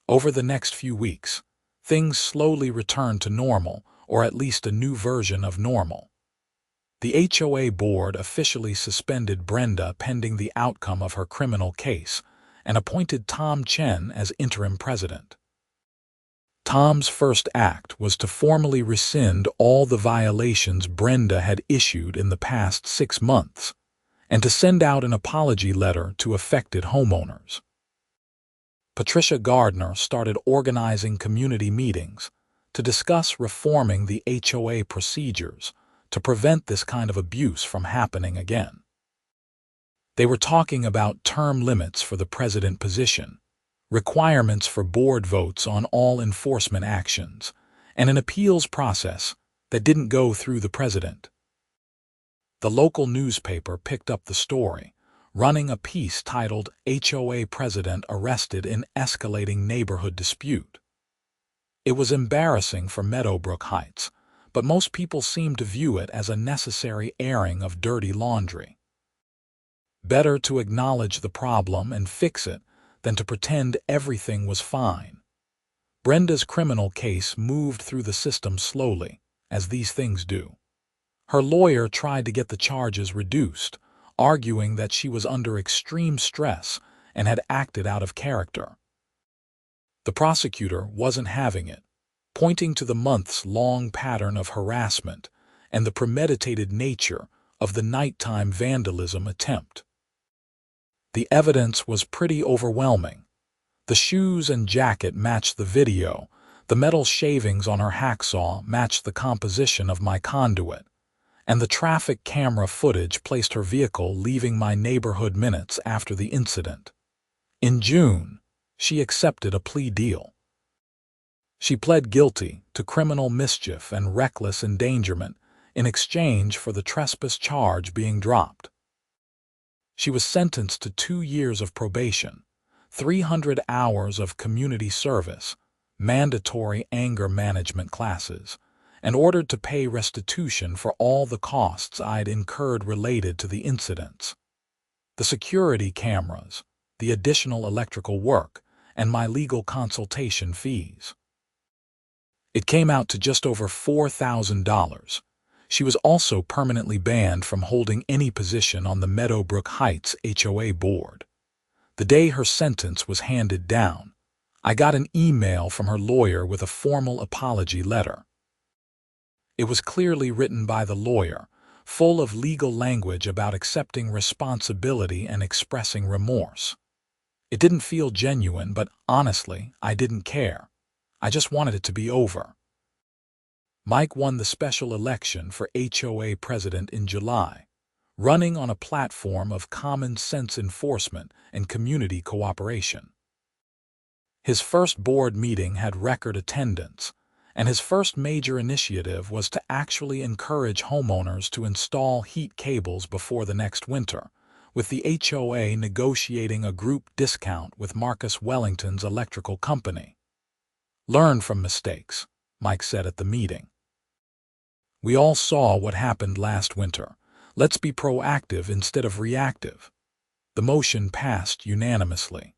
Over the next few weeks, things slowly returned to normal, or at least a new version of normal. The HOA board officially suspended Brenda pending the outcome of her criminal case and appointed Tom Chen as interim president. Tom's first act was to formally rescind all the violations Brenda had issued in the past 6 months and to send out an apology letter to affected homeowners. Patricia Gardner started organizing community meetings to discuss reforming the HOA procedures to prevent this kind of abuse from happening again. They were talking about term limits for the president position, requirements for board votes on all enforcement actions, and an appeals process that didn't go through the president. The local newspaper picked up the story, running a piece titled "HOA President Arrested in Escalating Neighborhood Dispute." It was embarrassing for Meadowbrook Heights, but most people seemed to view it as a necessary airing of dirty laundry. Better to acknowledge the problem and fix it than to pretend everything was fine. Brenda's criminal case moved through the system slowly, as these things do. Her lawyer tried to get the charges reduced, arguing that she was under extreme stress and had acted out of character. The prosecutor wasn't having it, pointing to the months-long pattern of harassment and the premeditated nature of the nighttime vandalism attempt. The evidence was pretty overwhelming. The shoes and jacket matched the video, the metal shavings on her hacksaw matched the composition of my conduit, and the traffic camera footage placed her vehicle leaving my neighborhood minutes after the incident. In June, she accepted a plea deal. She pled guilty to criminal mischief and reckless endangerment in exchange for the trespass charge being dropped. She was sentenced to 2 years of probation, 300 hours of community service, mandatory anger management classes, and ordered to pay restitution for all the costs I'd incurred related to the incidents. The security cameras, the additional electrical work, and my legal consultation fees. It came out to just over $4,000. She was also permanently banned from holding any position on the Meadowbrook Heights HOA board. The day her sentence was handed down, I got an email from her lawyer with a formal apology letter. It was clearly written by the lawyer, full of legal language about accepting responsibility and expressing remorse. It didn't feel genuine, but honestly, I didn't care. I just wanted it to be over. Mike won the special election for HOA president in July, running on a platform of common sense enforcement and community cooperation. His first board meeting had record attendance, and his first major initiative was to actually encourage homeowners to install heat cables before the next winter, with the HOA negotiating a group discount with Marcus Wellington's electrical company. "Learn from mistakes," Mike said at the meeting. "We all saw what happened last winter. Let's be proactive instead of reactive." The motion passed unanimously.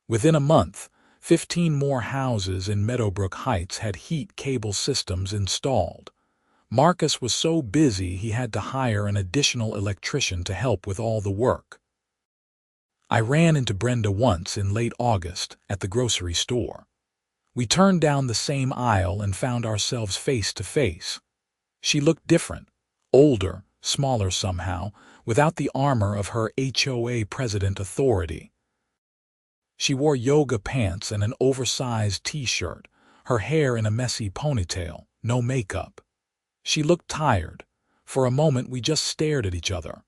Within a month, 15 more houses in Meadowbrook Heights had heat cable systems installed. Marcus was so busy he had to hire an additional electrician to help with all the work. I ran into Brenda once in late August at the grocery store. We turned down the same aisle and found ourselves face to face. She looked different, older, smaller somehow, without the armor of her HOA president authority. She wore yoga pants and an oversized t-shirt, her hair in a messy ponytail, no makeup. She looked tired. For a moment we just stared at each other.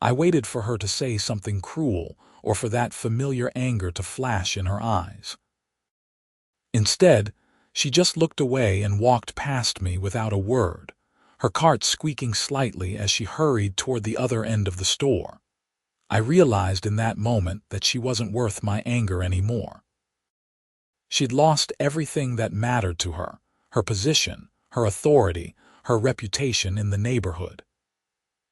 I waited for her to say something cruel or for that familiar anger to flash in her eyes. Instead, she just looked away and walked past me without a word, her cart squeaking slightly as she hurried toward the other end of the store. I realized in that moment that she wasn't worth my anger anymore. She'd lost everything that mattered to her: her position, her authority, her reputation in the neighborhood.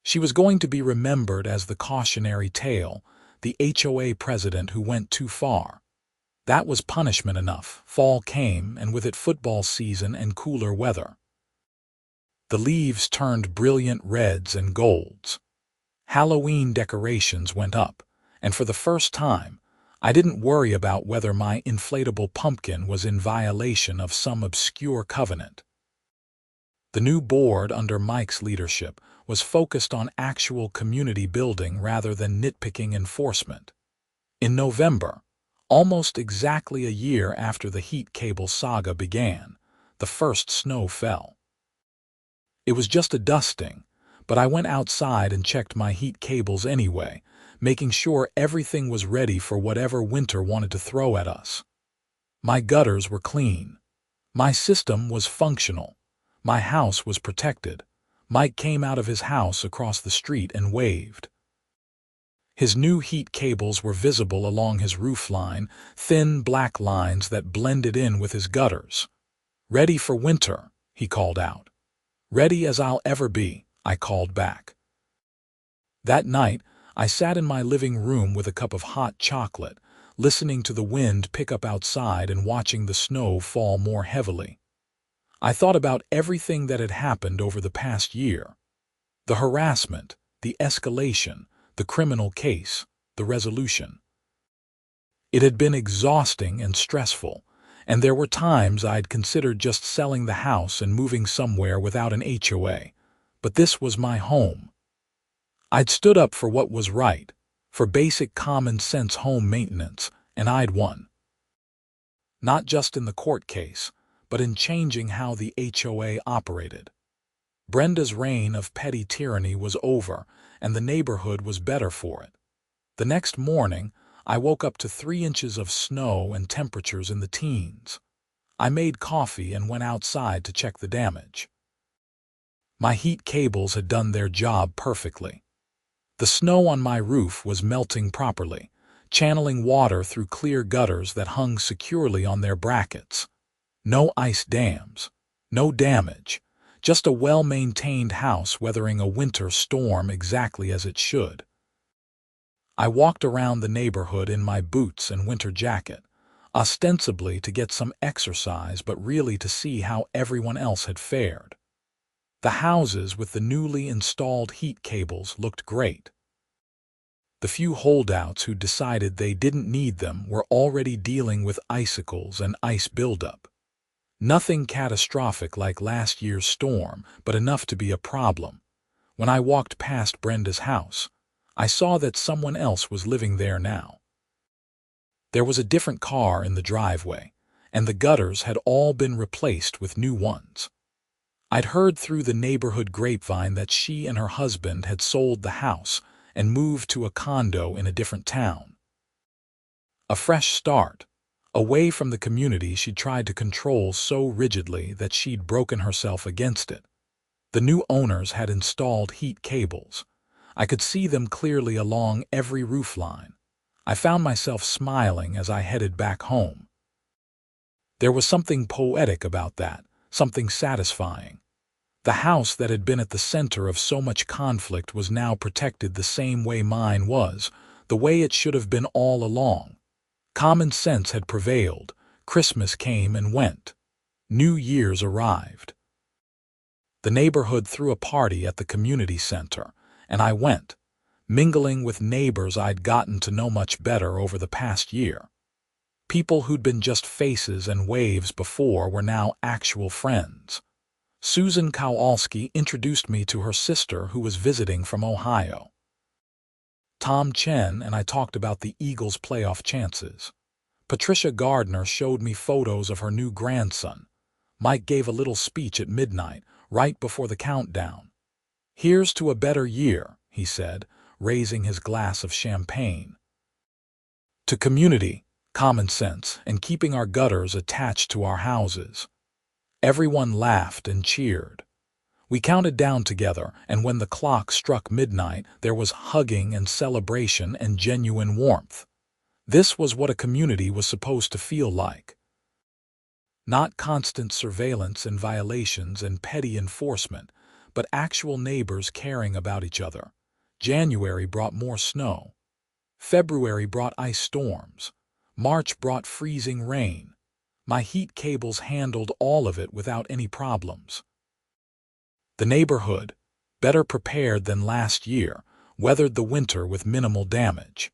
She was going to be remembered as the cautionary tale, the HOA president who went too far. That was punishment enough. Fall came, and with it football season and cooler weather. The leaves turned brilliant reds and golds. Halloween decorations went up, and for the first time, I didn't worry about whether my inflatable pumpkin was in violation of some obscure covenant. The new board under Mike's leadership was focused on actual community building rather than nitpicking enforcement. In November, almost exactly a year after the heat cable saga began, the first snow fell. It was just a dusting, but I went outside and checked my heat cables anyway, making sure everything was ready for whatever winter wanted to throw at us. My gutters were clean. My system was functional. My house was protected. Mike came out of his house across the street and waved. His new heat cables were visible along his roofline, thin black lines that blended in with his gutters. "Ready for winter," he called out. "Ready as I'll ever be," I called back. That night, I sat in my living room with a cup of hot chocolate, listening to the wind pick up outside and watching the snow fall more heavily. I thought about everything that had happened over the past year. The harassment, the escalation, the criminal case, the resolution. It had been exhausting and stressful, and there were times I'd considered just selling the house and moving somewhere without an HOA. But this was my home. I'd stood up for what was right, for basic common-sense home maintenance, and I'd won. Not just in the court case, but in changing how the HOA operated. Brenda's reign of petty tyranny was over, and the neighborhood was better for it. The next morning, I woke up to 3 inches of snow and temperatures in the teens. I made coffee and went outside to check the damage. My heat cables had done their job perfectly. The snow on my roof was melting properly, channeling water through clear gutters that hung securely on their brackets. No ice dams, no damage, just a well-maintained house weathering a winter storm exactly as it should. I walked around the neighborhood in my boots and winter jacket, ostensibly to get some exercise but really to see how everyone else had fared. The houses with the newly installed heat cables looked great. The few holdouts who decided they didn't need them were already dealing with icicles and ice buildup. Nothing catastrophic like last year's storm, but enough to be a problem. When I walked past Brenda's house, I saw that someone else was living there now. There was a different car in the driveway, and the gutters had all been replaced with new ones. I'd heard through the neighborhood grapevine that she and her husband had sold the house and moved to a condo in a different town. A fresh start, away from the community she'd tried to control so rigidly that she'd broken herself against it. The new owners had installed heat cables. I could see them clearly along every roofline. I found myself smiling as I headed back home. There was something poetic about that, something satisfying. The house that had been at the center of so much conflict was now protected the same way mine was, the way it should have been all along. Common sense had prevailed. Christmas came and went. New Year's arrived. The neighborhood threw a party at the community center, and I went, mingling with neighbors I'd gotten to know much better over the past year. People who'd been just faces and waves before were now actual friends. Susan Kowalski introduced me to her sister who was visiting from Ohio. Tom Chen and I talked about the Eagles' playoff chances. Patricia Gardner showed me photos of her new grandson. Mike gave a little speech at midnight, right before the countdown. "Here's to a better year," he said, raising his glass of champagne. "To community, common sense, and keeping our gutters attached to our houses." Everyone laughed and cheered. We counted down together, and when the clock struck midnight, there was hugging and celebration and genuine warmth. This was what a community was supposed to feel like. Not constant surveillance and violations and petty enforcement, but actual neighbors caring about each other. January brought more snow. February brought ice storms. March brought freezing rain. My heat cables handled all of it without any problems. The neighborhood, better prepared than last year, weathered the winter with minimal damage.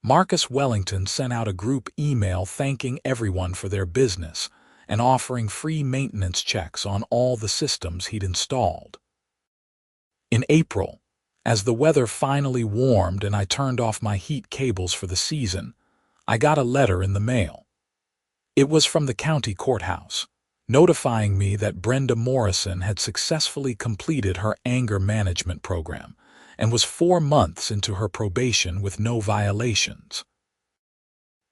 Marcus Wellington sent out a group email thanking everyone for their business and offering free maintenance checks on all the systems he'd installed. In April, as the weather finally warmed and I turned off my heat cables for the season, I got a letter in the mail. It was from the county courthouse, notifying me that Brenda Morrison had successfully completed her anger management program and was 4 months into her probation with no violations.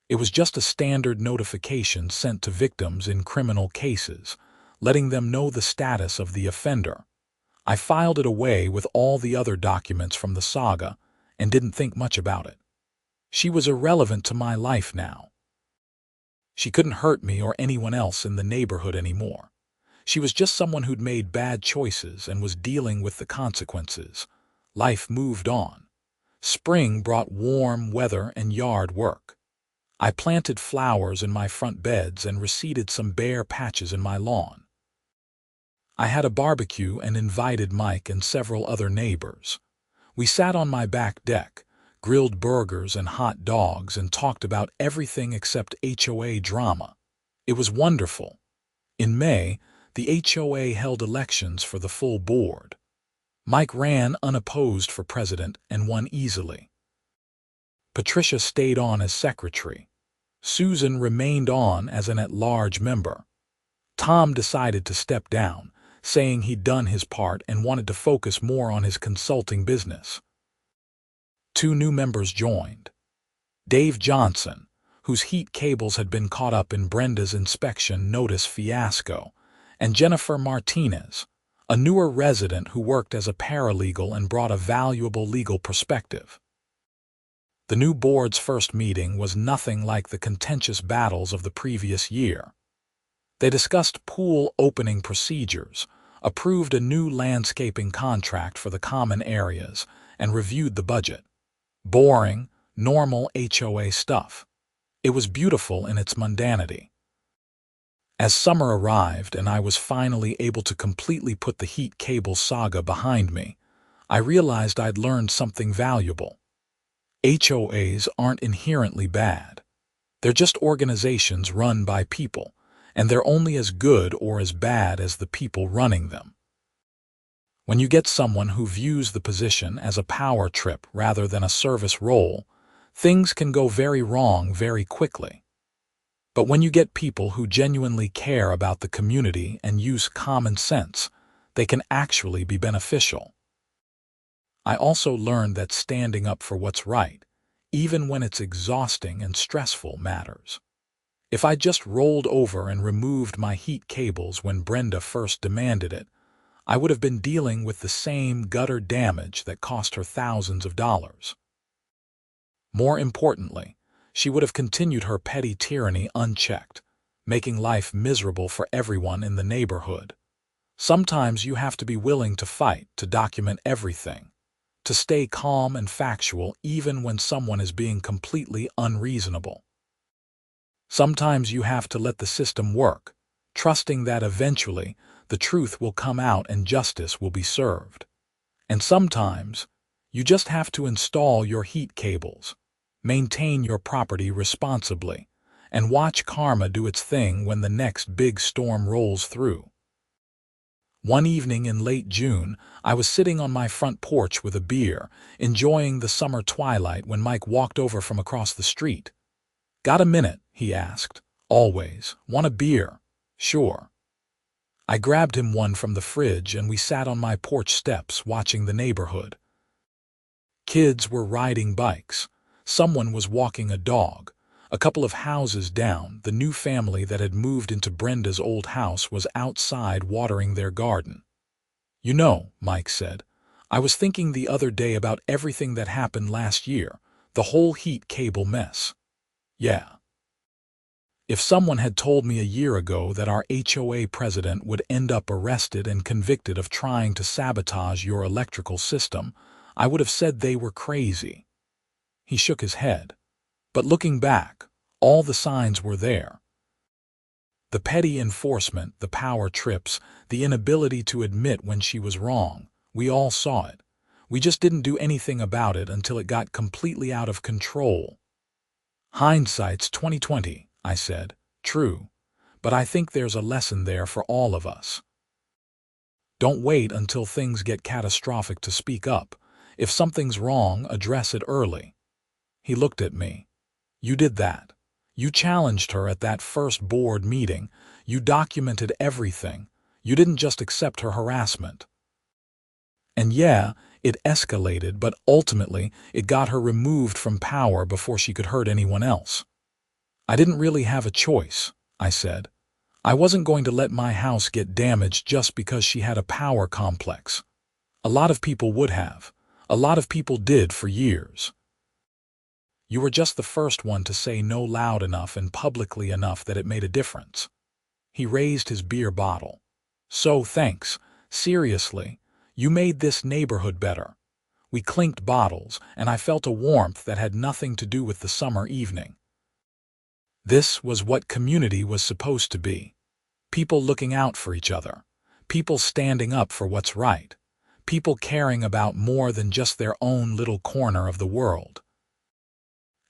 It was just a standard notification sent to victims in criminal cases, letting them know the status of the offender. I filed it away with all the other documents from the saga and didn't think much about it. She was irrelevant to my life now. She couldn't hurt me or anyone else in the neighborhood anymore. She was just someone who'd made bad choices and was dealing with the consequences. Life moved on. Spring brought warm weather and yard work. I planted flowers in my front beds and reseeded some bare patches in my lawn. I had a barbecue and invited Mike and several other neighbors. We sat on my back deck, grilled burgers and hot dogs, and talked about everything except HOA drama. It was wonderful. In May, the HOA held elections for the full board. Mike ran unopposed for president and won easily. Patricia stayed on as secretary. Susan remained on as an at-large member. Tom decided to step down, saying he'd done his part and wanted to focus more on his consulting business. 2 new members joined. Dave Johnson, whose heat cables had been caught up in Brenda's inspection notice fiasco, and Jennifer Martinez, a newer resident who worked as a paralegal and brought a valuable legal perspective. The new board's first meeting was nothing like the contentious battles of the previous year. They discussed pool opening procedures, approved a new landscaping contract for the common areas, and reviewed the budget. Boring, normal HOA stuff. It was beautiful in its mundanity. As summer arrived and I was finally able to completely put the heat cable saga behind me, I realized I'd learned something valuable. HOAs aren't inherently bad. They're just organizations run by people, and they're only as good or as bad as the people running them. When you get someone who views the position as a power trip rather than a service role, things can go very wrong very quickly. But when you get people who genuinely care about the community and use common sense, they can actually be beneficial. I also learned that standing up for what's right, even when it's exhausting and stressful, matters. If I just rolled over and removed my heat cables when Brenda first demanded it, I would have been dealing with the same gutter damage that cost her thousands of dollars. More importantly, she would have continued her petty tyranny unchecked, making life miserable for everyone in the neighborhood. Sometimes you have to be willing to fight to document everything, to stay calm and factual even when someone is being completely unreasonable. Sometimes you have to let the system work, trusting that eventually the truth will come out and justice will be served. And sometimes you just have to install your heat cables, maintain your property responsibly, and watch karma do its thing when the next big storm rolls through. One evening in late June, I was sitting on my front porch with a beer, enjoying the summer twilight when Mike walked over from across the street. "Got a minute?" he asked. "Always. Want a beer?" "Sure." I grabbed him one from the fridge and we sat on my porch steps watching the neighborhood. Kids were riding bikes. Someone was walking a dog. A couple of houses down, the new family that had moved into Brenda's old house was outside watering their garden. You know, Mike said, I was thinking the other day about everything that happened last year, the whole heat cable mess. Yeah. If someone had told me a year ago that our HOA president would end up arrested and convicted of trying to sabotage your electrical system, I would have said they were crazy. He shook his head. But looking back, all the signs were there. The petty enforcement, the power trips, the inability to admit when she was wrong, we all saw it. We just didn't do anything about it until it got completely out of control. Hindsight's 2020, I said. True, but I think there's a lesson there for all of us. Don't wait until things get catastrophic to speak up. If something's wrong, address it early. He looked at me. You did that. You challenged her at that first board meeting. You documented everything. You didn't just accept her harassment. And yeah, it escalated, but ultimately it got her removed from power before she could hurt anyone else. I didn't really have a choice, I said. I wasn't going to let my house get damaged just because she had a power complex. A lot of people would have. A lot of people did for years. You were just the first one to say no loud enough and publicly enough that it made a difference. He raised his beer bottle. So thanks. Seriously, you made this neighborhood better. We clinked bottles, and I felt a warmth that had nothing to do with the summer evening. This was what community was supposed to be. People looking out for each other. People standing up for what's right. People caring about more than just their own little corner of the world.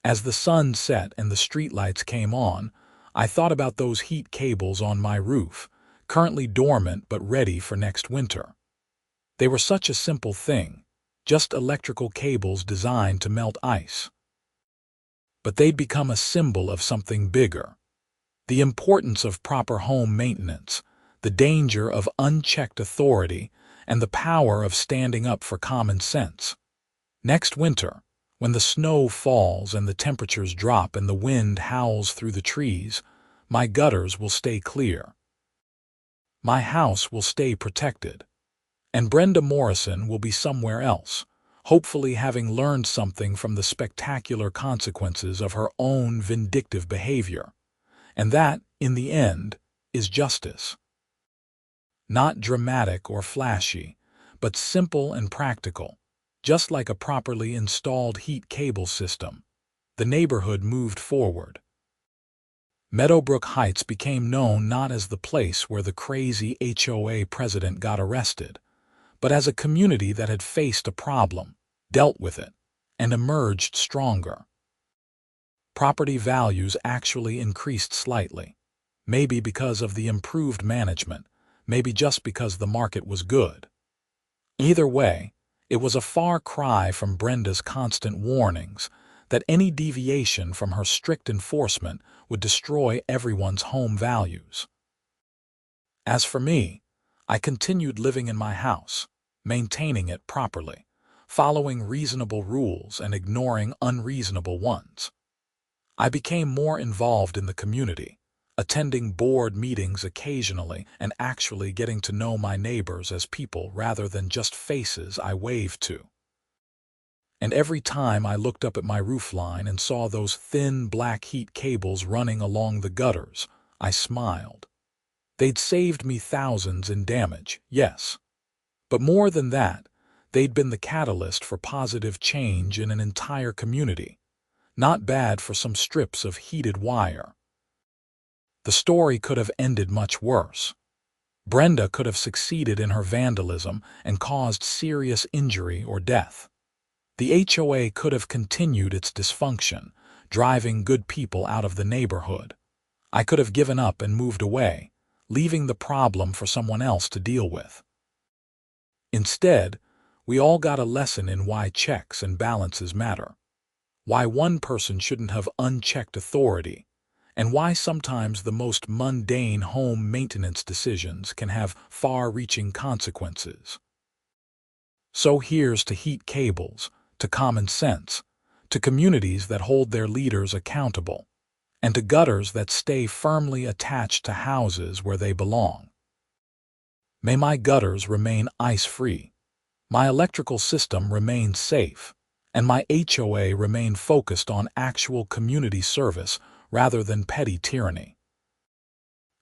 As the sun set and the streetlights came on, I thought about those heat cables on my roof, currently dormant but ready for next winter. They were such a simple thing, just electrical cables designed to melt ice. But they'd become a symbol of something bigger. The importance of proper home maintenance, the danger of unchecked authority, and the power of standing up for common sense. Next winter, when the snow falls and the temperatures drop and the wind howls through the trees, my gutters will stay clear. My house will stay protected. And Brenda Morrison will be somewhere else, hopefully having learned something from the spectacular consequences of her own vindictive behavior. And that, in the end, is justice. Not dramatic or flashy, but simple and practical. Just like a properly installed heat cable system, the neighborhood moved forward. Meadowbrook Heights became known not as the place where the crazy HOA president got arrested, but as a community that had faced a problem, dealt with it, and emerged stronger. Property values actually increased slightly, maybe because of the improved management, maybe just because the market was good. Either way, it was a far cry from Brenda's constant warnings that any deviation from her strict enforcement would destroy everyone's home values. As for me, I continued living in my house, maintaining it properly, following reasonable rules and ignoring unreasonable ones. I became more involved in the community, attending board meetings occasionally and actually getting to know my neighbors as people rather than just faces I waved to. And every time I looked up at my roofline and saw those thin black heat cables running along the gutters, I smiled. They'd saved me thousands in damage, yes. But more than that, they'd been the catalyst for positive change in an entire community. Not bad for some strips of heated wire. The story could have ended much worse. Brenda could have succeeded in her vandalism and caused serious injury or death. The HOA could have continued its dysfunction, driving good people out of the neighborhood. I could have given up and moved away, leaving the problem for someone else to deal with. Instead, we all got a lesson in why checks and balances matter, why one person shouldn't have unchecked authority, and why sometimes the most mundane home maintenance decisions can have far-reaching consequences. So here's to heat cables, to common sense, to communities that hold their leaders accountable, and to gutters that stay firmly attached to houses where they belong. May my gutters remain ice-free, my electrical system remain safe, and my HOA remain focused on actual community service rather than petty tyranny.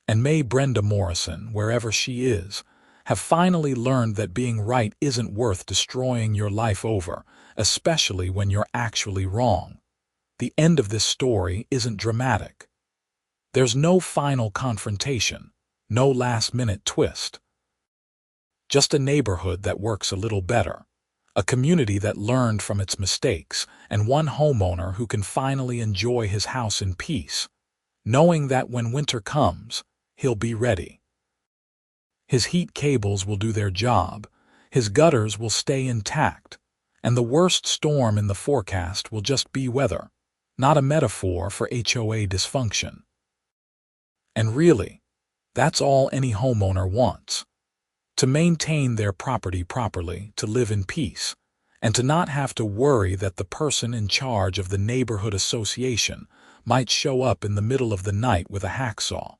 And may Brenda Morrison, wherever she is, have finally learned that being right isn't worth destroying your life over, especially when you're actually wrong. The end of this story isn't dramatic. There's no final confrontation, no last-minute twist. Just a neighborhood that works a little better, a community that learned from its mistakes, and one homeowner who can finally enjoy his house in peace, knowing that when winter comes, he'll be ready. His heat cables will do their job, his gutters will stay intact, and the worst storm in the forecast will just be weather, not a metaphor for HOA dysfunction. And really, that's all any homeowner wants. To maintain their property properly, to live in peace, and to not have to worry that the person in charge of the neighborhood association might show up in the middle of the night with a hacksaw.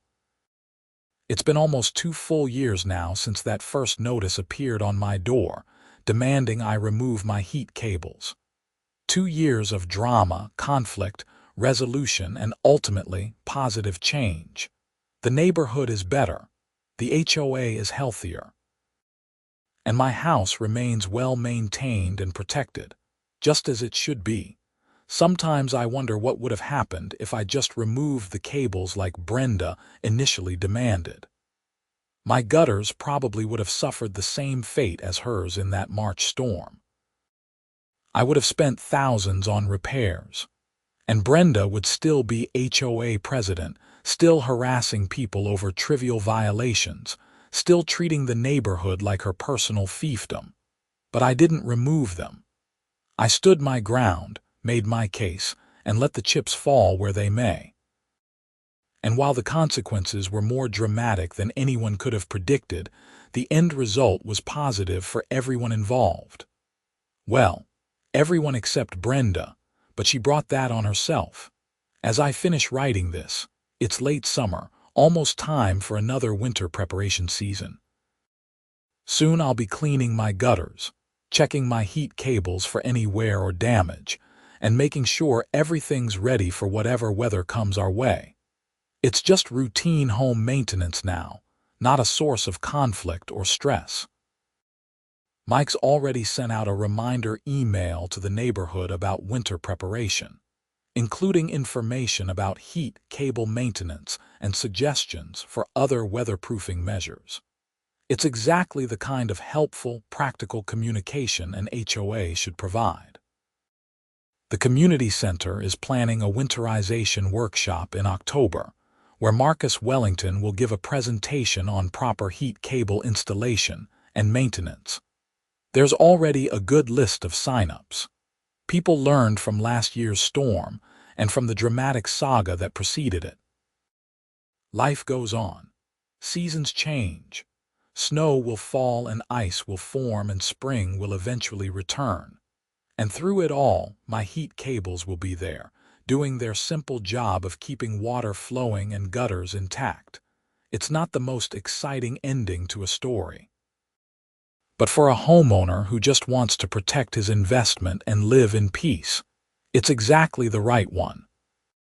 It's been almost 2 full years now since that first notice appeared on my door, demanding I remove my heat cables. 2 years of drama, conflict, resolution, and ultimately positive change. The neighborhood is better. The HOA is healthier. And my house remains well maintained and protected, just as it should be. Sometimes I wonder what would have happened if I just removed the cables like Brenda initially demanded. My gutters probably would have suffered the same fate as hers in that March storm. I would have spent thousands on repairs, and Brenda would still be HOA president, still harassing people over trivial violations, still treating the neighborhood like her personal fiefdom. But I didn't remove them. I stood my ground, made my case, and let the chips fall where they may. And while the consequences were more dramatic than anyone could have predicted, the end result was positive for everyone involved. Well, everyone except Brenda, but she brought that on herself. As I finish writing this, it's late summer, almost time for another winter preparation season. Soon I'll be cleaning my gutters, checking my heat cables for any wear or damage, and making sure everything's ready for whatever weather comes our way. It's just routine home maintenance now, not a source of conflict or stress. Mike's already sent out a reminder email to the neighborhood about winter preparation, including information about heat cable maintenance and suggestions for other weatherproofing measures. It's exactly the kind of helpful, practical communication an HOA should provide. The community center is planning a winterization workshop in October, where Marcus Wellington will give a presentation on proper heat cable installation and maintenance. There's already a good list of sign-ups. People learned from last year's storm and from the dramatic saga that preceded it. Life goes on. Seasons change. Snow will fall and ice will form and spring will eventually return. And through it all, my heat cables will be there, doing their simple job of keeping water flowing and gutters intact. It's not the most exciting ending to a story. But for a homeowner who just wants to protect his investment and live in peace, it's exactly the right one.